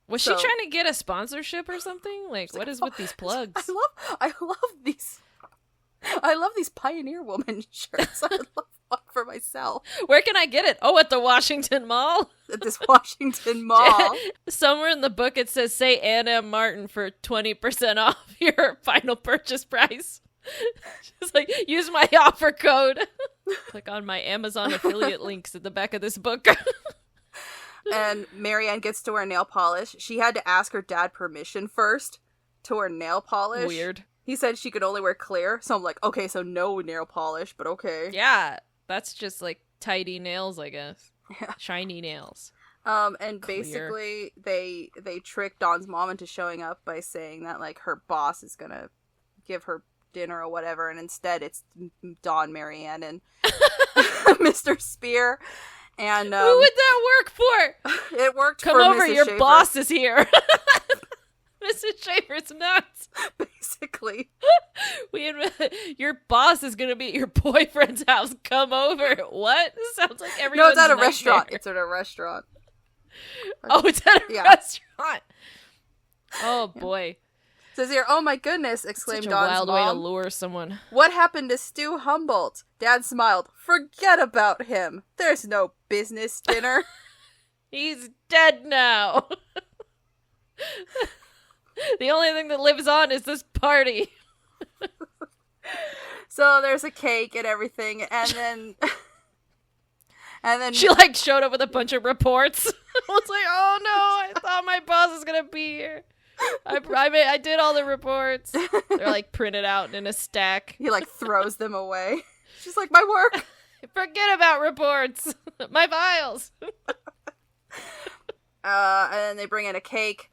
[SPEAKER 2] Was she trying to get a sponsorship or something? Like, what is with these plugs?
[SPEAKER 1] I love these pioneer woman shirts. I love one for myself.
[SPEAKER 2] Where can I get it? Oh, at the Washington Mall?
[SPEAKER 1] At this Washington Mall.
[SPEAKER 2] Somewhere in the book it says, say Ann M. Martin for 20% off your final purchase price. Just like, use my offer code. Click on my Amazon affiliate links at the back of this book.
[SPEAKER 1] And Marianne gets to wear nail polish. She had to ask her dad permission first to wear nail polish.
[SPEAKER 2] Weird.
[SPEAKER 1] He said she could only wear clear, so I'm like, okay, so no nail polish, but okay.
[SPEAKER 2] Yeah, that's just like tidy nails, I guess. Yeah. Shiny nails.
[SPEAKER 1] And clear. Basically, they trick Dawn's mom into showing up by saying that, like, her boss is gonna give her dinner or whatever, and instead it's Dawn, Marianne, and Mr. Spear. And
[SPEAKER 2] who would that work for?
[SPEAKER 1] It worked
[SPEAKER 2] Come
[SPEAKER 1] for
[SPEAKER 2] over,
[SPEAKER 1] Mrs.
[SPEAKER 2] your
[SPEAKER 1] Schaefer.
[SPEAKER 2] boss is here. Mrs. Schaefer's nuts.
[SPEAKER 1] Basically.
[SPEAKER 2] Your boss is going to be at your boyfriend's house. Come over. What? This sounds like everyone's
[SPEAKER 1] No, it's at a
[SPEAKER 2] nightmare.
[SPEAKER 1] restaurant. It's at a restaurant.
[SPEAKER 2] Oh, it's at a restaurant. Oh, boy.
[SPEAKER 1] It says here, oh my goodness, exclaimed
[SPEAKER 2] Such a
[SPEAKER 1] Dawn's
[SPEAKER 2] wild
[SPEAKER 1] mom.
[SPEAKER 2] way to lure someone.
[SPEAKER 1] What happened to Stu Humboldt? Dad smiled. Forget about him. There's no business dinner.
[SPEAKER 2] He's dead now. The only thing that lives on is this party.
[SPEAKER 1] So there's a cake and everything, and then
[SPEAKER 2] she like showed up with a bunch of reports. I was like, oh no, I thought my boss was gonna be here. I did all the reports. They're like printed out in a stack.
[SPEAKER 1] He like throws them away. She's like, my work.
[SPEAKER 2] Forget about reports. My files.
[SPEAKER 1] And then they bring in a cake.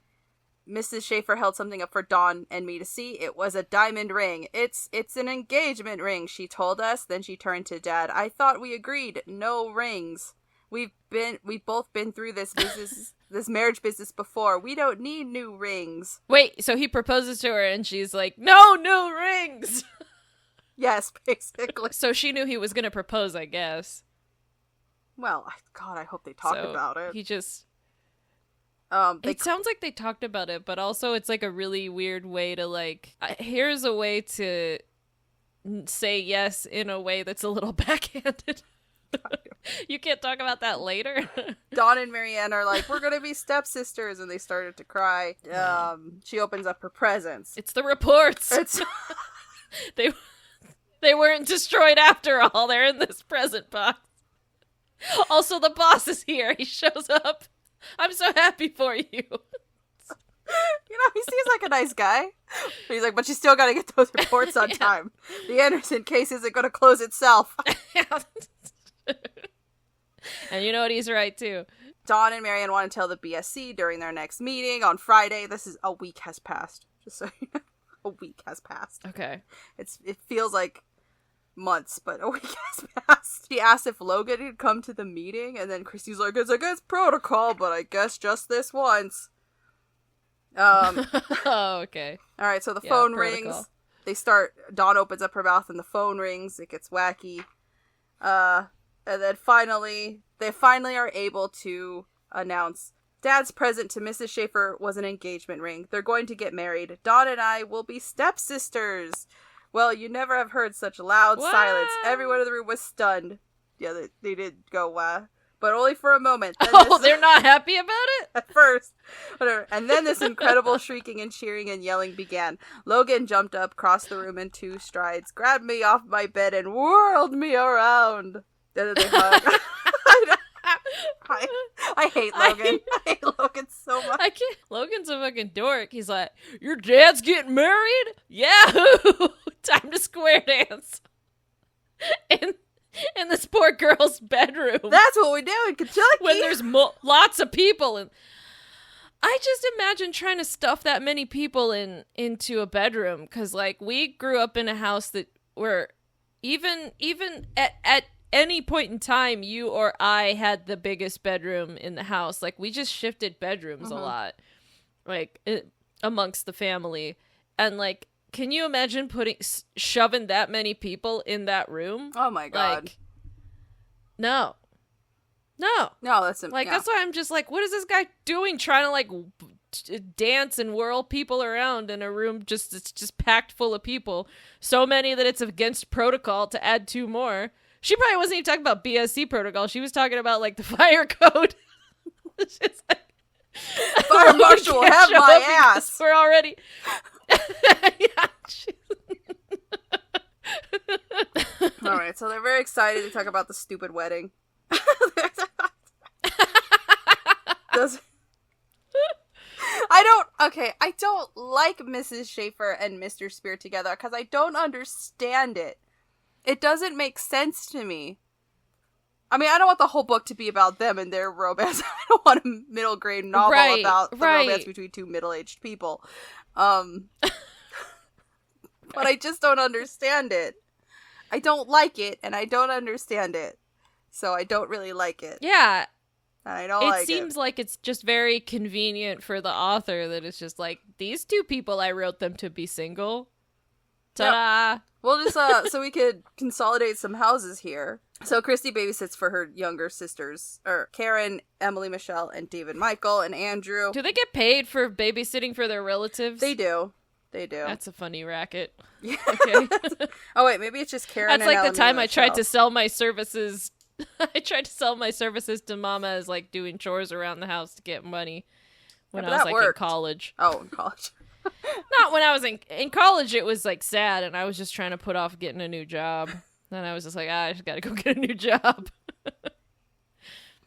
[SPEAKER 1] Mrs. Schaefer held something up for Dawn and me to see. It was a diamond ring. It's an engagement ring, she told us. Then she turned to Dad. I thought we agreed. No rings. We've both been through this business, this marriage business before. We don't need new rings.
[SPEAKER 2] Wait, so he proposes to her and she's like, no new rings.
[SPEAKER 1] Yes, basically.
[SPEAKER 2] So she knew he was going to propose, I guess.
[SPEAKER 1] Well, God, I hope they talked about it.
[SPEAKER 2] He just... it sounds like they talked about it, but also it's like a really weird way to like, here's a way to say yes in a way that's a little backhanded. You can't talk about that later.
[SPEAKER 1] Dawn and Marianne are like, we're going to be stepsisters, and they started to cry. She opens up her presents.
[SPEAKER 2] It's the reports. They weren't destroyed after all. They're in this present box. Also, the boss is here. He shows up. I'm so happy for you.
[SPEAKER 1] You know, he seems like a nice guy. He's like, but you still gotta get those reports on time. The Anderson case isn't gonna close itself.
[SPEAKER 2] And you know what? He's right, too.
[SPEAKER 1] Dawn and Marianne want to tell the BSC during their next meeting on Friday. A week has passed. Just so you know. A week has passed.
[SPEAKER 2] Okay.
[SPEAKER 1] It feels like months, but a week has passed. She asked if Logan had come to the meeting, and then Christy's like, it's against protocol, but I guess just this once.
[SPEAKER 2] Oh, okay.
[SPEAKER 1] Alright, so the phone
[SPEAKER 2] protocol.
[SPEAKER 1] rings. Dawn opens up her mouth and the phone rings. It gets wacky. And then they finally are able to announce Dad's present to Mrs. Schaefer was an engagement ring. They're going to get married. Dawn and I will be stepsisters. Well, you never have heard such loud silence. Everyone in the room was stunned. Yeah, they did go, but only for a moment. Then
[SPEAKER 2] they're not happy about it?
[SPEAKER 1] At first. Whatever. And then this incredible shrieking and cheering and yelling began. Logan jumped up, crossed the room in 2 strides, grabbed me off my bed, and whirled me around. Then they hugged. I hate Logan. I hate Logan so much.
[SPEAKER 2] I can't. Logan's a fucking dork. He's like, your dad's getting married? Yahoo! Time to square dance. In this poor girl's bedroom.
[SPEAKER 1] That's what we do in Kentucky.
[SPEAKER 2] When there's lots of people. And I just imagine trying to stuff that many people into a bedroom. Because, like, we grew up in a house that where even at any point in time, you or I had the biggest bedroom in the house. Like, we just shifted bedrooms a lot. Like, amongst the family. And, like, can you imagine shoving that many people in that room?
[SPEAKER 1] Oh my God.
[SPEAKER 2] Like, no,
[SPEAKER 1] that's
[SPEAKER 2] like, that's why I'm just like, what is this guy doing? Trying to, like, dance and whirl people around in a room it's just packed full of people. So many that it's against protocol to add 2 more. She probably wasn't even talking about BSC protocol. She was talking about, like, the fire code. It's just like,
[SPEAKER 1] fire marshal will have my ass.
[SPEAKER 2] We're already... Yeah.
[SPEAKER 1] Alright, so they're very excited to talk about the stupid wedding. I don't like Mrs. Schaefer and Mr. Spear together because I don't understand it. It doesn't make sense to me. I mean, I don't want the whole book to be about them and their romance. I don't want a middle grade novel about the romance between 2 middle-aged people. But I just don't understand it. I don't like it, and I don't understand it. So I don't really like it.
[SPEAKER 2] Yeah.
[SPEAKER 1] And I don't like it.
[SPEAKER 2] It seems like it's just very convenient for the author that it's just like, these 2 people, I wrote them to be single. Ta-da! Yep.
[SPEAKER 1] We'll just, so we could consolidate some houses here. So Christy babysits for her younger sisters, or Karen, Emily, Michelle, and David, Michael, and Andrew.
[SPEAKER 2] Do they get paid for babysitting for their relatives?
[SPEAKER 1] They do.
[SPEAKER 2] That's a funny racket.
[SPEAKER 1] Yeah.
[SPEAKER 2] Okay.
[SPEAKER 1] Oh wait, maybe it's just Karen.
[SPEAKER 2] That's
[SPEAKER 1] and
[SPEAKER 2] like
[SPEAKER 1] Ellen
[SPEAKER 2] the time
[SPEAKER 1] and
[SPEAKER 2] I tried to sell my services. I tried to sell my services to Mama as, like, doing chores around the house to get money when I was, like, in college.
[SPEAKER 1] Oh, in college.
[SPEAKER 2] Not when I was in college. It was, like, sad, and I was just trying to put off getting a new job. Then I was just like, I just gotta go get a new job.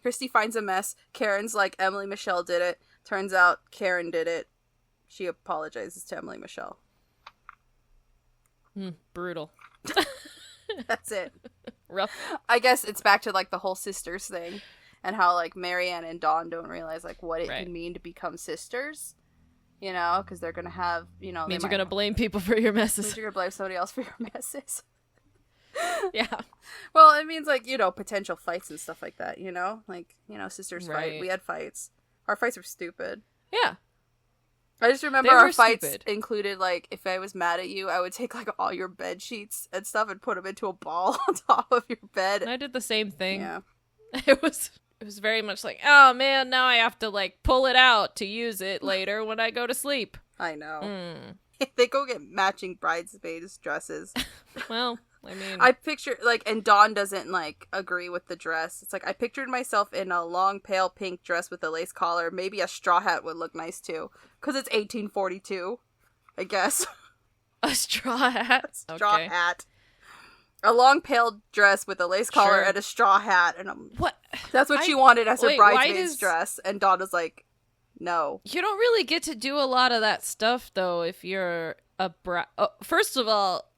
[SPEAKER 1] Christy finds a mess. Karen's like, Emily Michelle did it. Turns out Karen did it. She apologizes to Emily Michelle.
[SPEAKER 2] Brutal.
[SPEAKER 1] That's it.
[SPEAKER 2] Rough.
[SPEAKER 1] I guess it's back to, like, the whole sisters thing. And how, like, Marianne and Dawn don't realize, like, what it can mean to become sisters. You know, because they're gonna have, you know...
[SPEAKER 2] Means you're gonna blame people for your messes.
[SPEAKER 1] Means you're gonna blame somebody else for your messes.
[SPEAKER 2] Yeah.
[SPEAKER 1] Well, it means, like, you know, potential fights and stuff like that, you know? Like, you know, sisters fight. We had fights. Our fights were stupid.
[SPEAKER 2] Yeah.
[SPEAKER 1] I just remember our fights included, like, if I was mad at you, I would take, like, all your bed sheets and stuff and put them into a ball on top of your bed.
[SPEAKER 2] And I did the same thing.
[SPEAKER 1] Yeah.
[SPEAKER 2] It was very much like, oh, man, now I have to, like, pull it out to use it later when I go to sleep.
[SPEAKER 1] I know. They go get matching bridesmaids dresses.
[SPEAKER 2] Well... I mean,
[SPEAKER 1] I picture, like, and Dawn doesn't, like, agree with the dress. It's like, I pictured myself in a long, pale pink dress with a lace collar. Maybe a straw hat would look nice, too. Because it's 1842, I guess.
[SPEAKER 2] A straw hat?
[SPEAKER 1] Straw hat. A long, pale dress with a lace collar and a straw hat. And
[SPEAKER 2] what?
[SPEAKER 1] That's what she wanted as her bridesmaid's dress. And Dawn was like, no.
[SPEAKER 2] You don't really get to do a lot of that stuff, though, if you're a bride. Oh, first of all,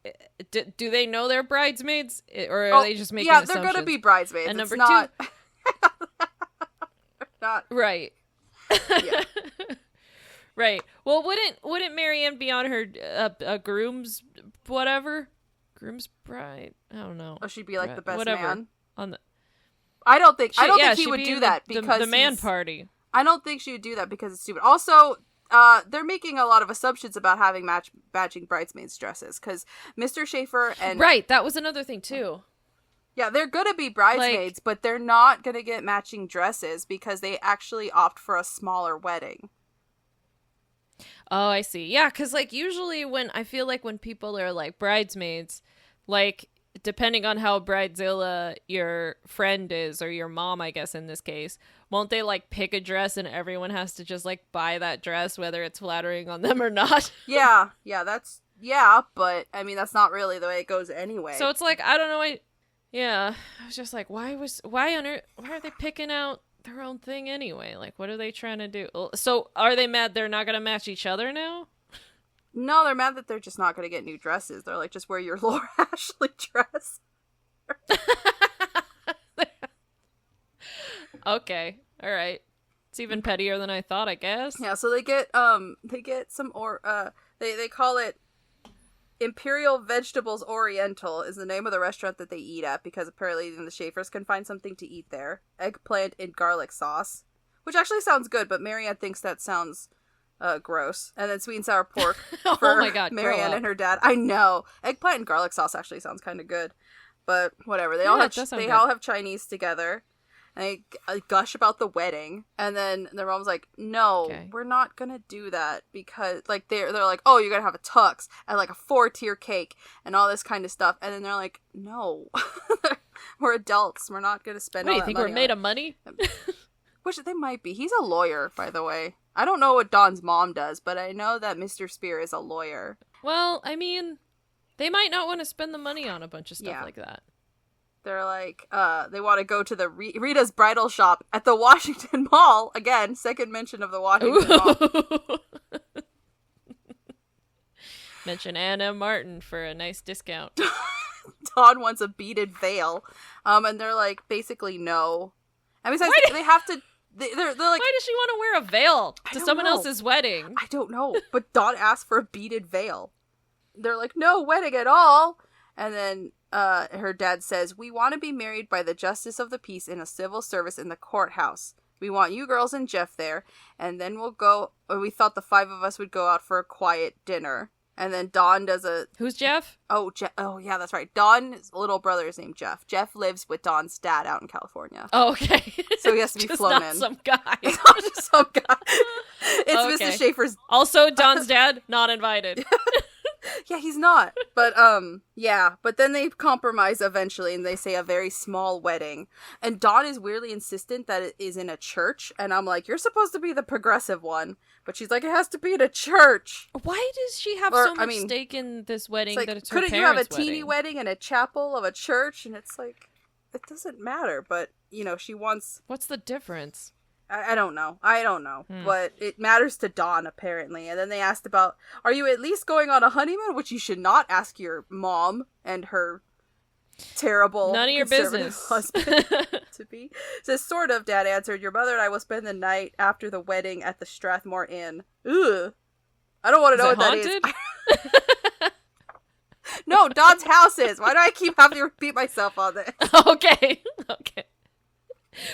[SPEAKER 2] do they know they're bridesmaids, or are they just making assumptions?
[SPEAKER 1] Yeah, they're going to be bridesmaids.
[SPEAKER 2] And
[SPEAKER 1] number
[SPEAKER 2] 2,
[SPEAKER 1] not
[SPEAKER 2] right.
[SPEAKER 1] Yeah.
[SPEAKER 2] Right. Well, wouldn't Marianne be on her a groom's groom's bride? I don't know.
[SPEAKER 1] Oh, she'd be like the best
[SPEAKER 2] man
[SPEAKER 1] on the. I don't think he would do that
[SPEAKER 2] because the man party.
[SPEAKER 1] I don't think she would do that because it's stupid. Also, they're making a lot of assumptions about having matching bridesmaids dresses because Mr. Schaefer and
[SPEAKER 2] right, that was another thing too.
[SPEAKER 1] Yeah, they're gonna be bridesmaids, but they're not gonna get matching dresses because they actually opt for a smaller wedding.
[SPEAKER 2] Oh, I see. Yeah, because, like, usually I feel like when people are, like, bridesmaids, like, depending on how bridezilla your friend is, or your mom, I guess, in this case, won't they, like, pick a dress and everyone has to just, like, buy that dress, whether it's flattering on them or not?
[SPEAKER 1] Yeah, but, I mean, that's not really the way it goes anyway.
[SPEAKER 2] So it's like, I don't know, I was just like, why are they picking out their own thing anyway? Like, what are they trying to do? So are they mad they're not gonna match each other now?
[SPEAKER 1] No, they're mad that they're just not gonna get new dresses. They're like, just wear your Laura Ashley dress.
[SPEAKER 2] Okay, all right. It's even pettier than I thought, I guess.
[SPEAKER 1] Yeah, so they get some they call it Imperial Vegetables Oriental is the name of the restaurant that they eat at, because apparently even the Schaefers can find something to eat there. Eggplant and garlic sauce, which actually sounds good, but Marianne thinks that sounds gross. And then sweet and sour pork for
[SPEAKER 2] oh my God,
[SPEAKER 1] Marianne and her dad. I know. Eggplant and garlic sauce actually sounds kind of good, but whatever. They all have Chinese together. And they gush about the wedding, and then their mom's like, "No, we're not gonna do that because, like, they're like, oh, you're gonna have a tux and like a 4-tier cake and all this kind of stuff." And then they're like, "No, we're adults. We're not gonna spend."
[SPEAKER 2] What do
[SPEAKER 1] all
[SPEAKER 2] you think
[SPEAKER 1] that
[SPEAKER 2] we're made of money?
[SPEAKER 1] Which they might be. He's a lawyer, by the way. I don't know what Don's mom does, but I know that Mr. Spear is a lawyer.
[SPEAKER 2] Well, I mean, they might not want to spend the money on a bunch of stuff like that.
[SPEAKER 1] They're like, they want to go to the Rita's bridal shop at the Washington Mall. Again, second mention of the Washington Mall.
[SPEAKER 2] Mention Anna Martin for a nice discount.
[SPEAKER 1] Dawn wants a beaded veil. And they're like, basically, no. And besides, they have to... They're like...
[SPEAKER 2] Why does she want to wear a veil to someone else's wedding?
[SPEAKER 1] I don't know. But Dawn asked for a beaded veil. They're like, no wedding at all. And then her dad says, "We want to be married by the justice of the peace in a civil service in the courthouse. We want you girls and Jeff there. And then we'll go..." Or we thought the 5 of us would go out for a quiet dinner. And then Dawn does a...
[SPEAKER 2] Who's Jeff?
[SPEAKER 1] Oh, yeah, that's right. Dawn's little brother is named Jeff. Jeff lives with Dawn's dad out in California.
[SPEAKER 2] Oh, okay.
[SPEAKER 1] So he has to be
[SPEAKER 2] just
[SPEAKER 1] flown
[SPEAKER 2] not
[SPEAKER 1] in.
[SPEAKER 2] Some guy.
[SPEAKER 1] It's not just some guy. It's Mr. Schaefer's...
[SPEAKER 2] Also, Dawn's dad, not invited.
[SPEAKER 1] Yeah, he's not. But, But then they compromise eventually, and they say a very small wedding. And Dawn is weirdly insistent that it is in a church. And I'm like, you're supposed to be the progressive one. But she's like, it has to be in a church.
[SPEAKER 2] Why does she have so much stake in this wedding that it's her parents' wedding?
[SPEAKER 1] Couldn't you have a teeny wedding in a chapel of a church? And it's like, it doesn't matter. But, she wants...
[SPEAKER 2] What's the difference?
[SPEAKER 1] I don't know. But it matters to Dawn, apparently. And then they asked about, are you at least going on a honeymoon? Which you should not ask your mom and her terrible
[SPEAKER 2] none of your business
[SPEAKER 1] husband to be. Says, sort of, Dad answered. Your mother and I will spend the night after the wedding at the Strathmore Inn. Ugh. I don't want to know what
[SPEAKER 2] haunted?
[SPEAKER 1] That is. No, Dawn's house is. Why do I keep having to repeat myself on this?
[SPEAKER 2] Okay.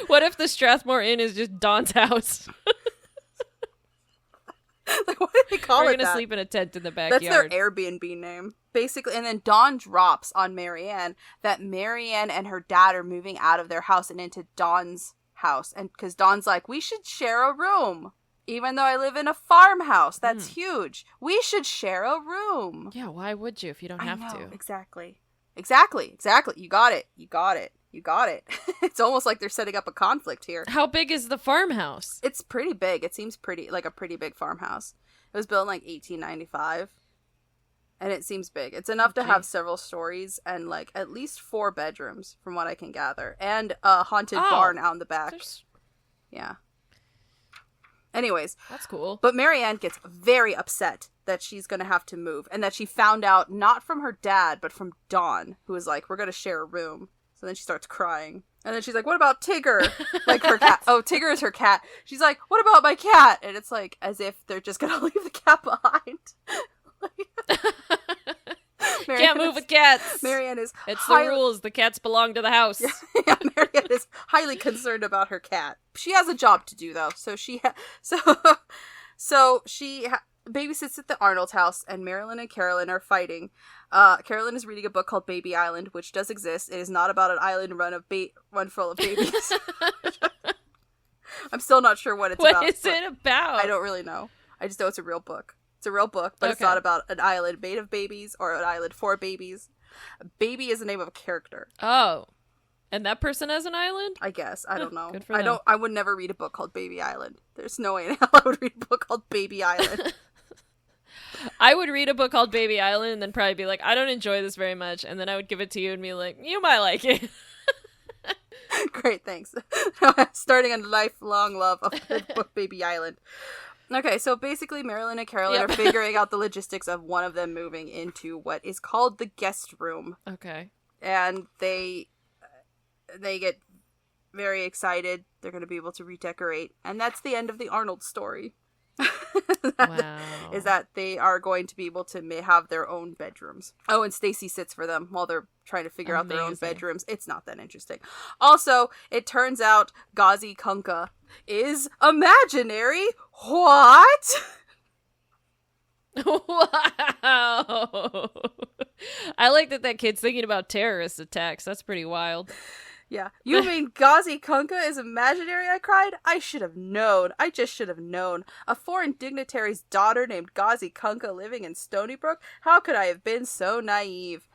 [SPEAKER 2] What if the Strathmore Inn is just Dawn's house?
[SPEAKER 1] Like, what do they call it?
[SPEAKER 2] We're gonna sleep in a tent in the backyard.
[SPEAKER 1] That's their Airbnb name, basically. And then Dawn drops on Marianne that Marianne and her dad are moving out of their house and into Dawn's house, and because Dawn's like, we should share a room, even though I live in a farmhouse. That's huge. We should share a room.
[SPEAKER 2] Yeah, why would you if you don't have to?
[SPEAKER 1] Exactly. You got it. It's almost like they're setting up a conflict here.
[SPEAKER 2] How big is the farmhouse?
[SPEAKER 1] It's pretty big. It seems like a pretty big farmhouse. It was built in like 1895. And it seems big. It's enough to have several stories and like at least 4 bedrooms from what I can gather. And a haunted barn out in the back. Yeah. Anyways.
[SPEAKER 2] That's cool.
[SPEAKER 1] But Marianne gets very upset that she's going to have to move. And that she found out not from her dad, but from Dawn, who was like, we're going to share a room. So then she starts crying. And then she's like, what about Tigger? Like her cat. Oh, Tigger is her cat. She's like, what about my cat? And it's like, as if they're just going to leave the cat behind.
[SPEAKER 2] Can't move with cats.
[SPEAKER 1] Marianne is...
[SPEAKER 2] It's the rules. The cats belong to the house.
[SPEAKER 1] Yeah, Marianne is highly concerned about her cat. She has a job to do, though. So she... babysits at the Arnold's house, and Marilyn and Carolyn are fighting Carolyn is reading a book called Baby Island, which does exist. It is not about an island run full of babies. I'm still not sure what it's about.
[SPEAKER 2] What is it about?
[SPEAKER 1] I don't really know. I just know it's a real book. It's a real book, but it's not about an island made of babies or an island for babies. Baby is the name of a character.
[SPEAKER 2] Oh. And that person has an island?
[SPEAKER 1] I guess. I don't know.
[SPEAKER 2] Good for them.
[SPEAKER 1] I would never read a book called Baby Island. There's no way in hell I would read a book called Baby Island.
[SPEAKER 2] I would read a book called Baby Island and then probably be like, I don't enjoy this very much. And then I would give it to you and be like, you might like it.
[SPEAKER 1] Great, thanks. Starting a lifelong love of the book Baby Island. Okay, so basically Marilyn and Carolyn are figuring out the logistics of one of them moving into what is called the guest room.
[SPEAKER 2] Okay.
[SPEAKER 1] And they get very excited. They're going to be able to redecorate. And that's the end of the Arnold story.
[SPEAKER 2] Wow.
[SPEAKER 1] Is that they are going to be able to have their own bedrooms. Oh, and Stacy sits for them while they're trying to figure out their own bedrooms. It's not that interesting. Also, it turns out Gazi Kunkka is imaginary. What?
[SPEAKER 2] Wow. I like that kid's thinking about terrorist attacks. That's pretty wild.
[SPEAKER 1] Yeah. You mean Gazi Kunkka is imaginary, I cried? I should have known. I just should have known. A foreign dignitary's daughter named Gazi Kunkka living in Stony Brook? How could I have been so naive?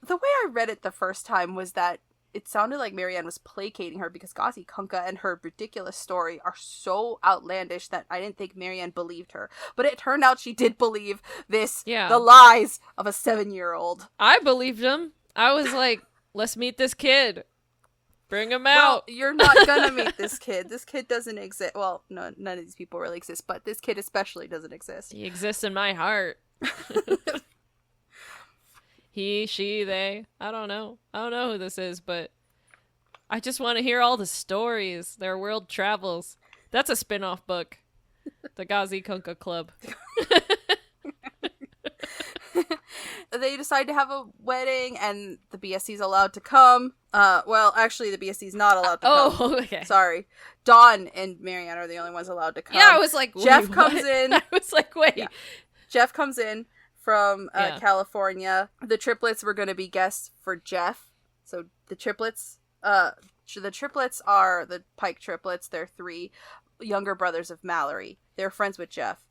[SPEAKER 1] The way I read it the first time was that it sounded like Marianne was placating her because Gazi Kunkka and her ridiculous story are so outlandish that I didn't think Marianne believed her. But it turned out she did believe the lies of a 7-year-old.
[SPEAKER 2] I believed him. I was like, let's meet this kid. Bring him out.
[SPEAKER 1] Well, you're not gonna meet this kid. This kid doesn't exist. Well, no, none of these people really exist, but this kid especially doesn't exist.
[SPEAKER 2] He exists in my heart. He, she, they. I don't know. I don't know who this is, but I just want to hear all the stories. Their world travels. That's a spin-off book. The Gazi Kunkka Club.
[SPEAKER 1] They decide to have a wedding, and the BSC's allowed to come. Well, actually, the BSC's not allowed to come.
[SPEAKER 2] Oh, okay.
[SPEAKER 1] Sorry. Dawn and Marianne are the only ones allowed to come.
[SPEAKER 2] Yeah, I was like,
[SPEAKER 1] Jeff comes in.
[SPEAKER 2] I was like, wait.
[SPEAKER 1] Yeah. Jeff comes in from California. The triplets were going to be guests for Jeff. So the triplets are the Pike triplets. They're 3 younger brothers of Mallory. They're friends with Jeff.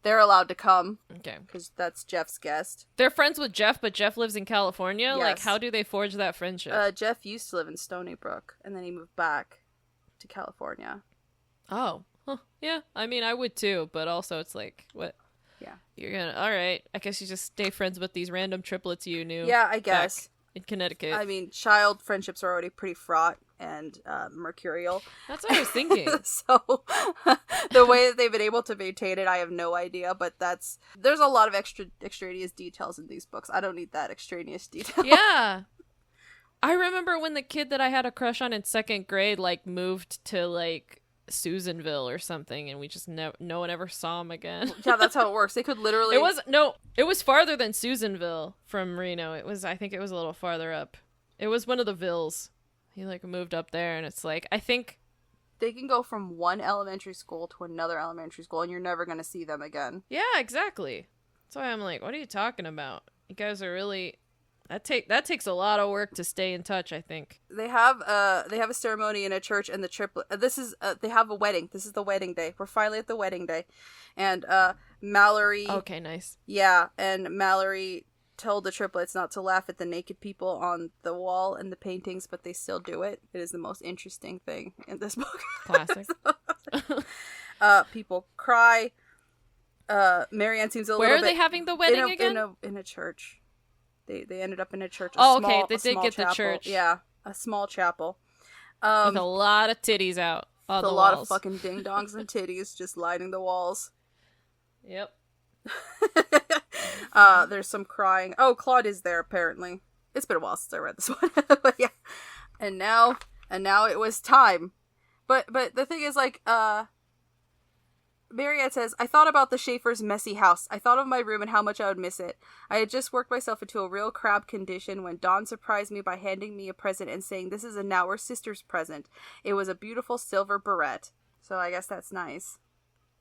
[SPEAKER 1] They're allowed to come. Okay. Because that's Jeff's guest.
[SPEAKER 2] They're friends with Jeff, but Jeff lives in California?
[SPEAKER 1] Yes.
[SPEAKER 2] Like, how do they forge that friendship?
[SPEAKER 1] Jeff used to live in Stony Brook, and then he moved back to California.
[SPEAKER 2] Oh. Huh. Yeah, I mean, I would too, but also it's like, what?
[SPEAKER 1] Yeah.
[SPEAKER 2] You're gonna, alright, I guess you just stay friends with these random triplets you knew.
[SPEAKER 1] Yeah, I guess.
[SPEAKER 2] In Connecticut.
[SPEAKER 1] I mean, child friendships are already pretty fraught and mercurial.
[SPEAKER 2] That's what I was thinking.
[SPEAKER 1] So the way that they've been able to maintain it, I have no idea, but there's a lot of extraneous details in these books. I don't need that extraneous detail.
[SPEAKER 2] Yeah. I remember when the kid that I had a crush on in 2nd grade, like, moved to, like, Susanville or something, and we just no one ever saw him again.
[SPEAKER 1] Yeah, that's how it works. They could literally...
[SPEAKER 2] It was farther than Susanville from Reno. I think it was a little farther up. It was one of the Villes. He, like, moved up there, and it's like, I think...
[SPEAKER 1] They can go from one elementary school to another elementary school, and you're never going to see them again.
[SPEAKER 2] Yeah, exactly. That's why I'm like, what are you talking about? You guys are really... That takes a lot of work to stay in touch, I think.
[SPEAKER 1] They have a ceremony in a church, and the triplet. They have a wedding. This is the wedding day. We're finally at the wedding day, and Mallory.
[SPEAKER 2] Okay, nice.
[SPEAKER 1] Yeah, and Mallory told the triplets not to laugh at the naked people on the wall and the paintings, but they still do it. It is the most interesting thing in this book.
[SPEAKER 2] Classic.
[SPEAKER 1] People cry. Marianne seems a little bit...
[SPEAKER 2] Where are they having the wedding again?
[SPEAKER 1] In a church. They ended up in a church.
[SPEAKER 2] Okay. They did get
[SPEAKER 1] chapel.
[SPEAKER 2] The church.
[SPEAKER 1] Yeah, a small chapel.
[SPEAKER 2] With a lot of titties out on the walls.
[SPEAKER 1] A lot of fucking ding-dongs and titties just lining the walls.
[SPEAKER 2] Yep.
[SPEAKER 1] There's some crying. Oh, Claude is there, apparently. It's been a while since I read this one. But yeah. And now it was time. But the thing is, like, Marianne says, I thought about the Schaefer's messy house. I thought of my room and how much I would miss it. I had just worked myself into a real crab condition when Dawn surprised me by handing me a present and saying, this is a Now We're Sisters present. It was a beautiful silver barrette. So I guess that's nice.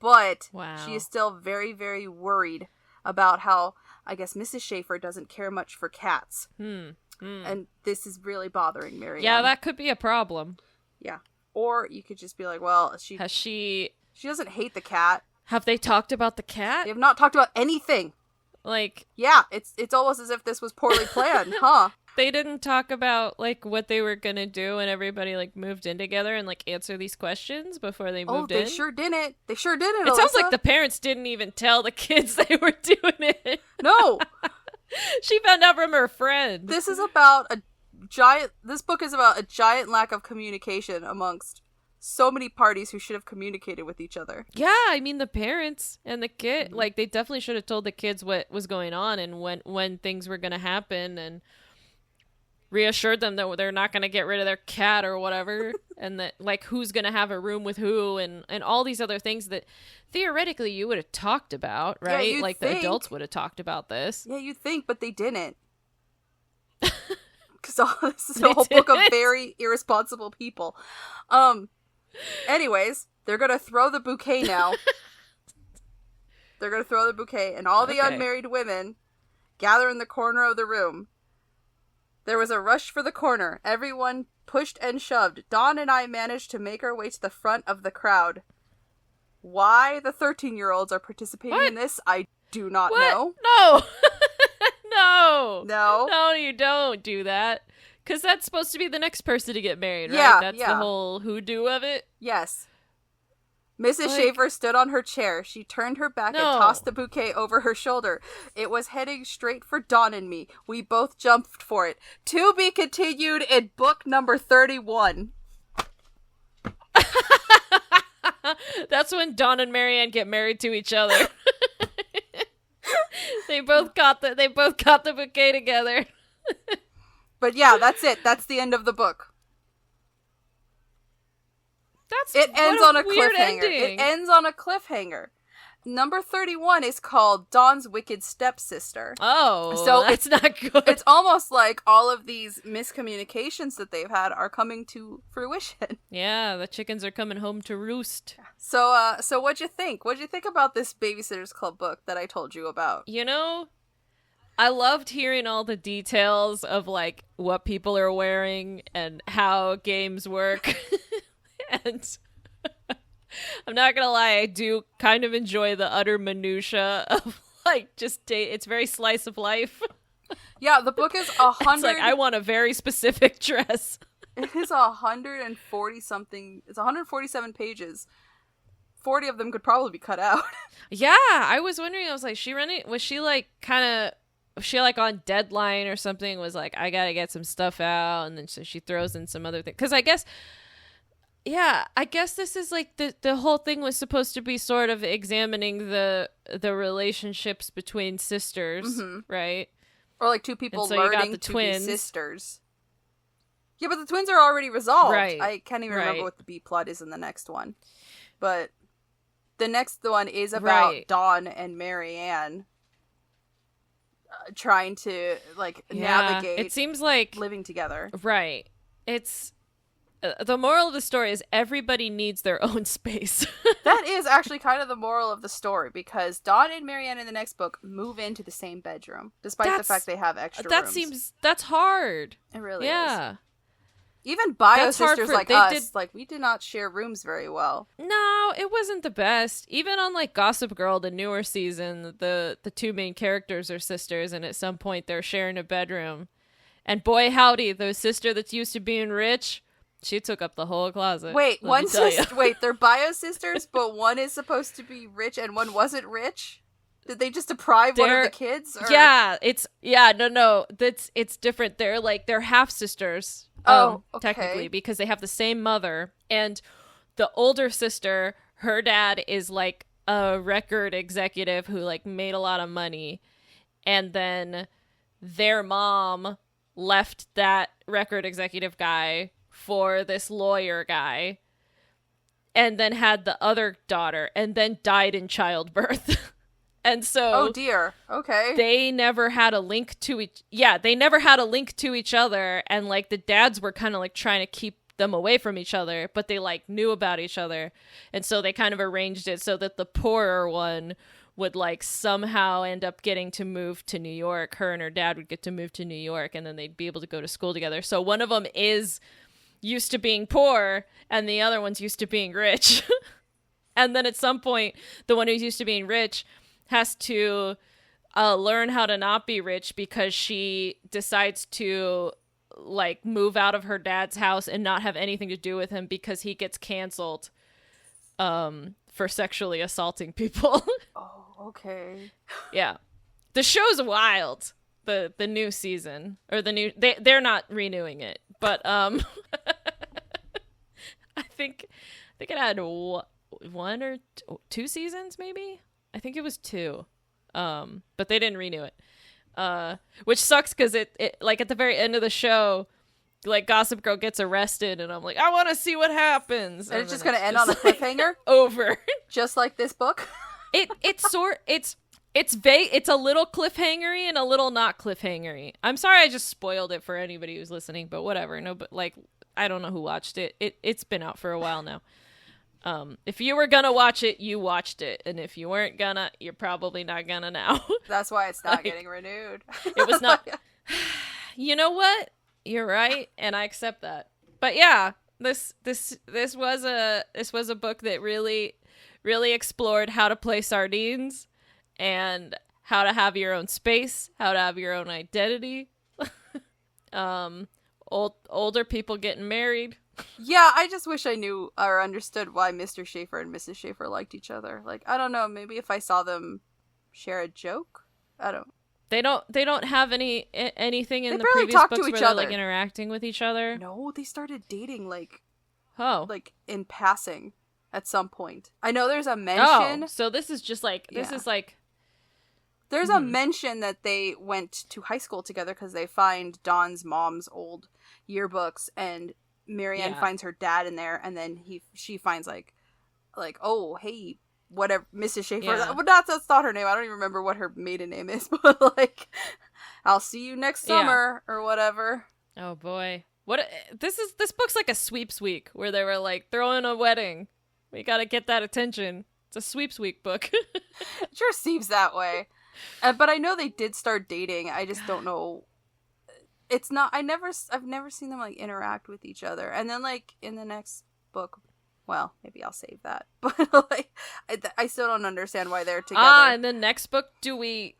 [SPEAKER 1] But she is still very, very worried about how I guess Mrs. Schaefer doesn't care much for cats. And this is really bothering Marianne.
[SPEAKER 2] Yeah, that could be a problem.
[SPEAKER 1] Yeah. Or you could just be like, well, she doesn't hate the cat.
[SPEAKER 2] Have they talked about the cat?
[SPEAKER 1] They have not talked about anything.
[SPEAKER 2] Like,
[SPEAKER 1] yeah, it's almost as if this was poorly planned, huh?
[SPEAKER 2] They didn't talk about, like, what they were gonna do when everybody, like, moved in together and, like, answer these questions before they moved in?
[SPEAKER 1] Oh, they sure didn't. They sure didn't,
[SPEAKER 2] It
[SPEAKER 1] Alyssa.
[SPEAKER 2] sounds like the parents didn't even tell the kids they were doing it.
[SPEAKER 1] No!
[SPEAKER 2] She found out from her friend.
[SPEAKER 1] This book is about a giant lack of communication amongst so many parties who should have communicated with each other.
[SPEAKER 2] Yeah, I mean, the parents and the kid, like, they definitely should have told the kids what was going on and when things were gonna happen and reassured them that they're not gonna get rid of their cat or whatever, and that, like, who's gonna have a room with who, and all these other things that theoretically you would have talked about, right?
[SPEAKER 1] Yeah,
[SPEAKER 2] like, the adults would have talked about this.
[SPEAKER 1] Yeah, you'd think, but they didn't. Because this is a whole book of very irresponsible people. Anyways, they're gonna throw the bouquet now. They're gonna throw the bouquet, and all the unmarried women gather in the corner of the room. There was a rush for the corner. Everyone pushed and shoved. Dawn and I managed to make our way to the front of the crowd. Why the 13-year-olds are participating in this, I do not know.
[SPEAKER 2] No! No!
[SPEAKER 1] No?
[SPEAKER 2] No, you don't do that. Because that's supposed to be the next person to get married, right?
[SPEAKER 1] Yeah,
[SPEAKER 2] That's the whole hoodoo of it?
[SPEAKER 1] Yes. Mrs. Schaefer stood on her chair. She turned her back and tossed the bouquet over her shoulder. It was heading straight for Dawn and me. We both jumped for it. To be continued in book number 31.
[SPEAKER 2] That's when Dawn and Marianne get married to each other. They both got the bouquet together.
[SPEAKER 1] But yeah, that's it. That's the end of the book. It ends on a cliffhanger. It ends on a cliffhanger. Number 31 is called Dawn's Wicked Stepsister.
[SPEAKER 2] Oh,
[SPEAKER 1] so
[SPEAKER 2] that's not good.
[SPEAKER 1] It's almost like all of these miscommunications that they've had are coming to fruition.
[SPEAKER 2] Yeah, the chickens are coming home to roost.
[SPEAKER 1] So what'd you think? What'd you think about this Babysitter's Club book that I told you about?
[SPEAKER 2] You know, I loved hearing all the details of, like, what people are wearing and how games work. And I'm not gonna lie, I do kind of enjoy the utter minutia of, like, it's very slice of life.
[SPEAKER 1] Yeah, the book is 100.
[SPEAKER 2] It's like, I want a very specific dress.
[SPEAKER 1] It is 140 something. It's 147 pages. 40 of them could probably be cut out.
[SPEAKER 2] Yeah, I was wondering. I was like, was she on deadline or something? Was like, I gotta get some stuff out, and then so she throws in some other thing. Because I guess this is like the whole thing was supposed to be sort of examining the relationships between sisters, right?
[SPEAKER 1] Or like two people
[SPEAKER 2] so
[SPEAKER 1] learning to be sisters. Yeah, but the twins are already resolved.
[SPEAKER 2] Right.
[SPEAKER 1] I can't even remember what the B plot is in the next one. But the next one is about Dawn and Marianne trying to, like, navigate.
[SPEAKER 2] It seems like
[SPEAKER 1] living together.
[SPEAKER 2] Right. It's the moral of the story is everybody needs their own space.
[SPEAKER 1] That is actually kind of the moral of the story, because Dawn and Marianne in the next book move into the same bedroom, despite the fact they have extra rooms.
[SPEAKER 2] That's hard.
[SPEAKER 1] It really is. Even bio sisters like us, like, we did not share rooms very well.
[SPEAKER 2] No, it wasn't the best. Even on, like, Gossip Girl, the newer season, the two main characters are sisters, and at some point they're sharing a bedroom. And boy howdy, the sister that's used to being rich, she took up the whole closet.
[SPEAKER 1] Wait, they're bio sisters, but one is supposed to be rich and one wasn't rich? Did they just deprive one of the kids? Or?
[SPEAKER 2] Yeah, it's different. They're half sisters. Technically, because they have the same mother, and the older sister, her dad is like a record executive who, like, made a lot of money, and then their mom left that record executive guy for this lawyer guy, and then had the other daughter, and then died in childbirth. And so,
[SPEAKER 1] oh dear, okay,
[SPEAKER 2] they never had a link to each other, and, like, the dads were kind of, like, trying to keep them away from each other, but they, like, knew about each other, and so they kind of arranged it so that the poorer one would like somehow end up getting to move to New York. Her and her dad would get to move to New York, and then they'd be able to go to school together. So one of them is used to being poor and the other one's used to being rich. And then at some point, the one who's used to being rich has to learn how to not be rich because she decides to like move out of her dad's house and not have anything to do with him because he gets canceled for sexually assaulting people.
[SPEAKER 1] Oh, okay.
[SPEAKER 2] Yeah. The show's wild. The new season or they're not renewing it, but I think it had one or two seasons maybe. I think it was 2. But they didn't renew it. Which sucks because it like at the very end of the show, like Gossip Girl gets arrested and I'm like, I want to see what happens.
[SPEAKER 1] And it's just going to end on a cliffhanger?
[SPEAKER 2] Over.
[SPEAKER 1] Just like this book?
[SPEAKER 2] It's vague. It's a little cliffhangery and a little not cliffhangery. I'm sorry I just spoiled it for anybody who's listening, but whatever. No, but like, I don't know who watched it. It's been out for a while now. If you were gonna watch it, you watched it. And if you weren't gonna, you're probably not gonna now.
[SPEAKER 1] That's why it's not getting renewed.
[SPEAKER 2] It was not. You know what? You're right. And I accept that. But yeah, this was a book that really, really explored how to play sardines and how to have your own space, how to have your own identity. Older people getting married.
[SPEAKER 1] Yeah, I just wish I knew or understood why Mr. Schaefer and Mrs. Schaefer liked each other. Like, I don't know, maybe if I saw them share a joke? I don't.
[SPEAKER 2] They don't have anything in
[SPEAKER 1] they
[SPEAKER 2] the
[SPEAKER 1] barely
[SPEAKER 2] previous
[SPEAKER 1] talk
[SPEAKER 2] books
[SPEAKER 1] to each
[SPEAKER 2] where they're
[SPEAKER 1] other.
[SPEAKER 2] like interacting with each other.
[SPEAKER 1] No, they started dating like in passing at some point. I know there's a mention.
[SPEAKER 2] Oh, so this is just like
[SPEAKER 1] There's a mention that they went to high school together because they find Dawn's mom's old yearbooks, and Marianne finds her dad in there, and then she finds like oh hey whatever Mrs. Schaefer.
[SPEAKER 2] Yeah.
[SPEAKER 1] That's not her name. I don't even remember what her maiden name is, but like I'll see you next summer or whatever.
[SPEAKER 2] Oh boy, this book's like a sweeps week where they were like throwing a wedding. We gotta get that attention. It's a sweeps week book.
[SPEAKER 1] It sure seems that way. But I know they did start dating. I just don't know. It's not. I've never seen them like interact with each other. And then like in the next book, well, maybe I'll save that. But like, I still don't understand why they're together.
[SPEAKER 2] In the next book, do we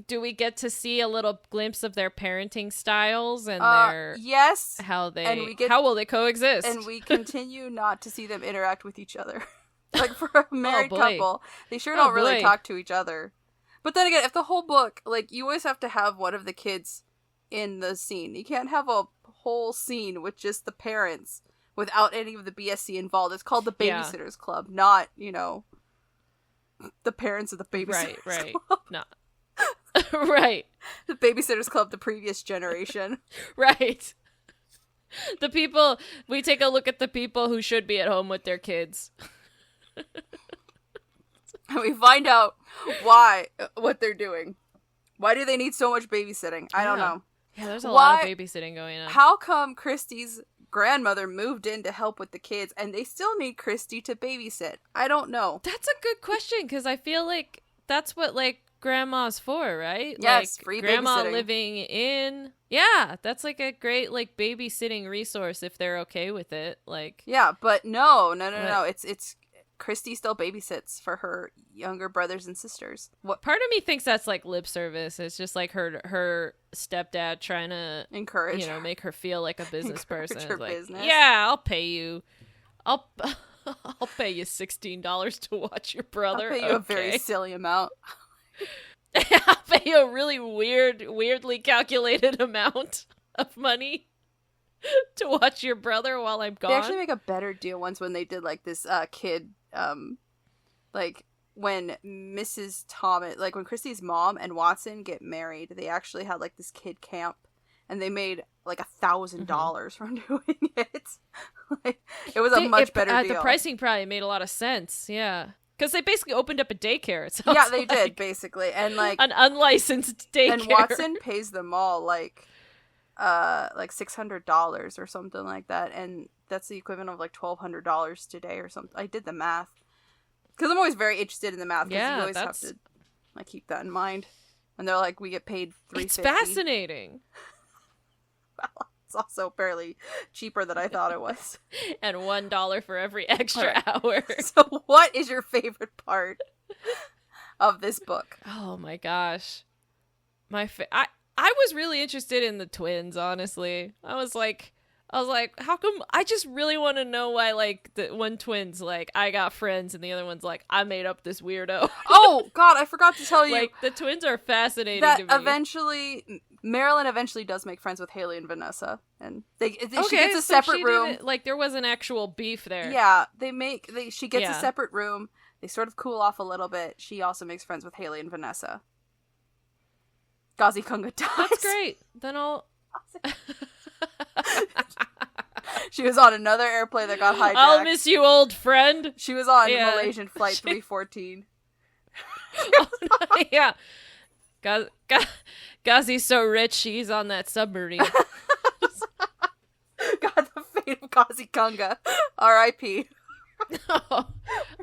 [SPEAKER 2] get to see a little glimpse of their parenting styles and their how will they coexist?
[SPEAKER 1] And we continue not to see them interact with each other. Like for a married couple, they sure don't really talk to each other. But then again, if the whole book, like, you always have to have one of the kids in the scene. You can't have a whole scene with just the parents without any of the BSC involved. It's called the Babysitters Club, not, the parents of the Babysitters Club.
[SPEAKER 2] No. Right.
[SPEAKER 1] The Babysitters Club, the previous generation.
[SPEAKER 2] Right. The people, we take a look at the people who should be at home with their kids.
[SPEAKER 1] And we find out what they're doing. Why do they need so much babysitting? I don't know.
[SPEAKER 2] Yeah, there's a lot of babysitting going on.
[SPEAKER 1] How come Christy's grandmother moved in to help with the kids and they still need Christy to babysit? I don't know.
[SPEAKER 2] That's a good question, because I feel like that's what, like, grandma's for, right?
[SPEAKER 1] Yes,
[SPEAKER 2] like,
[SPEAKER 1] free
[SPEAKER 2] grandma
[SPEAKER 1] babysitting.
[SPEAKER 2] living in. Yeah, that's like a great, like, babysitting resource if they're okay with it. Like,
[SPEAKER 1] yeah, but no. It's Christy still babysits for her younger brothers and sisters.
[SPEAKER 2] What part of me thinks that's like lip service. It's just like her stepdad trying to
[SPEAKER 1] encourage,
[SPEAKER 2] make her feel like a business person.
[SPEAKER 1] Her
[SPEAKER 2] like,
[SPEAKER 1] business.
[SPEAKER 2] Yeah, I'll pay you. I'll pay you $16 to watch your brother.
[SPEAKER 1] I'll pay you a very silly amount.
[SPEAKER 2] I'll pay you a really weirdly calculated amount of money to watch your brother while I'm gone.
[SPEAKER 1] They actually make a better deal once when they did like this kid like when Mrs. Thomas, like when Christy's mom and Watson get married, they actually had like this kid camp and they made like $1,000 from doing it. Like, it was a much better deal.
[SPEAKER 2] The pricing probably made a lot of sense. Yeah. Because they basically opened up a daycare. It sounds
[SPEAKER 1] yeah, they did basically. And like
[SPEAKER 2] an unlicensed daycare.
[SPEAKER 1] And Watson pays them all like $600 or something like that, and that's the equivalent of like $1,200 today or something. I did the math Because I'm always very interested in the math. Because you always have
[SPEAKER 2] that's...
[SPEAKER 1] to like keep that in mind. And they're like, we get paid $3.50.
[SPEAKER 2] It's fascinating.
[SPEAKER 1] Well, it's also fairly cheaper than I thought it was.
[SPEAKER 2] And $1 for every extra hour.
[SPEAKER 1] So what is your favorite part of this book?
[SPEAKER 2] Oh my gosh. I was really interested in the twins, honestly. I was like, how come? I just really want to know why, like, the one twin's like, I got friends, and the other one's like, I made up this weirdo.
[SPEAKER 1] Oh God, I forgot to tell you.
[SPEAKER 2] Like, the twins are fascinating
[SPEAKER 1] that
[SPEAKER 2] to me.
[SPEAKER 1] Eventually, Marilyn eventually does make friends with Haley and Vanessa, and she gets a
[SPEAKER 2] so
[SPEAKER 1] separate room.
[SPEAKER 2] Like, there was an actual beef there.
[SPEAKER 1] Yeah, she gets a separate room. They sort of cool off a little bit. She also makes friends with Haley and Vanessa. Gazi Kunga dies.
[SPEAKER 2] That's great. Then I'll...
[SPEAKER 1] She was on another airplane that got hijacked.
[SPEAKER 2] I'll miss you, old friend.
[SPEAKER 1] She was on Malaysian Flight 314.
[SPEAKER 2] Yeah. Gazi's so rich, she's on that submarine.
[SPEAKER 1] God, the fate of Gazi Kunga. R.I.P.
[SPEAKER 2] No,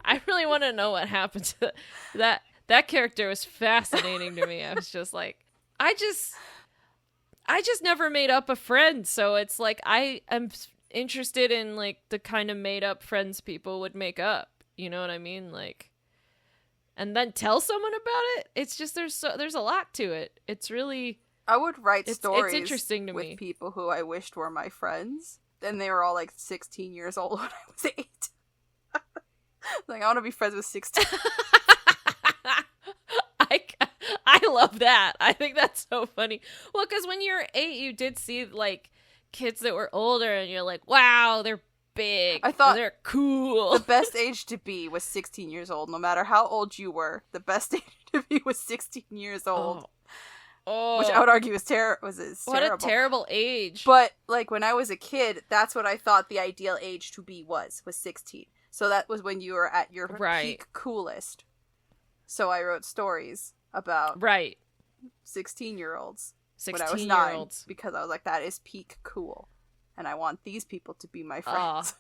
[SPEAKER 2] I really want to know what happened to that. That character was fascinating to me. I was just like, I just never made up a friend, so it's like I am interested in like the kind of made up friends people would make up. You know what I mean? Like, and then tell someone about it. It's just there's a lot to it. It's really
[SPEAKER 1] I would write stories.
[SPEAKER 2] It's interesting to
[SPEAKER 1] with
[SPEAKER 2] me.
[SPEAKER 1] People who I wished were my friends, and they were all like 16 years old when I was 8. Like, I want to be friends with 16.
[SPEAKER 2] I love that. I think that's so funny. Well, because when you were 8, you did see like kids that were older, and you're like, wow, they're big.
[SPEAKER 1] I thought
[SPEAKER 2] they're cool.
[SPEAKER 1] The best age to be was 16 years old. No matter how old you were, the best age to be was 16 years old.
[SPEAKER 2] Oh.
[SPEAKER 1] Which I would argue was terrible.
[SPEAKER 2] What a terrible age.
[SPEAKER 1] But like when I was a kid, that's what I thought the ideal age to be was 16. So that was when you were at your peak coolest. So I wrote stories about 16-year-olds when I was 9, because I was like, that is peak cool, and I want these people to be my friends.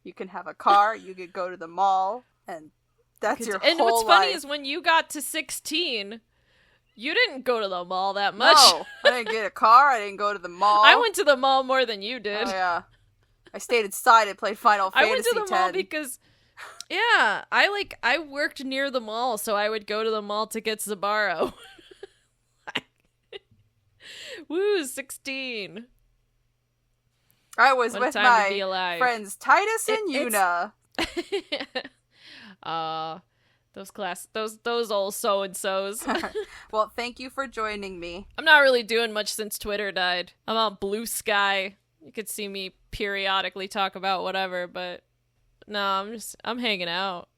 [SPEAKER 1] You can have a car, you could go to the mall, and that's your whole life.
[SPEAKER 2] And what's funny is when you got to 16, you didn't go to the mall that much.
[SPEAKER 1] No, I didn't get a car, I didn't go to the mall.
[SPEAKER 2] I went to the mall more than you did.
[SPEAKER 1] Oh yeah, I stayed inside and played Final Fantasy
[SPEAKER 2] I went to the
[SPEAKER 1] 10.
[SPEAKER 2] mall because... Yeah, I worked near the mall, so I would go to the mall to get Sbarro. Woo, 16.
[SPEAKER 1] I was with my friends Titus and Yuna.
[SPEAKER 2] Those old so-and-sos.
[SPEAKER 1] Well, thank you for joining me.
[SPEAKER 2] I'm not really doing much since Twitter died. I'm on Blue Sky. You could see me periodically talk about whatever, but no, I'm hanging out.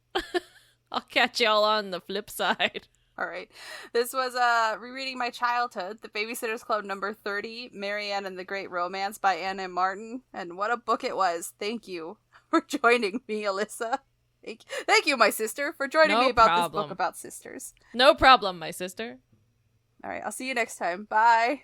[SPEAKER 2] I'll catch y'all on the flip side.
[SPEAKER 1] All right. This was Rereading My Childhood, The Babysitter's Club number 30, Marianne and the Great Romance by Ann M. Martin. And what a book it was. Thank you for joining me, Alyssa. Thank you, my sister, for joining me about this book about sisters.
[SPEAKER 2] No problem, my sister.
[SPEAKER 1] All right. I'll see you next time. Bye.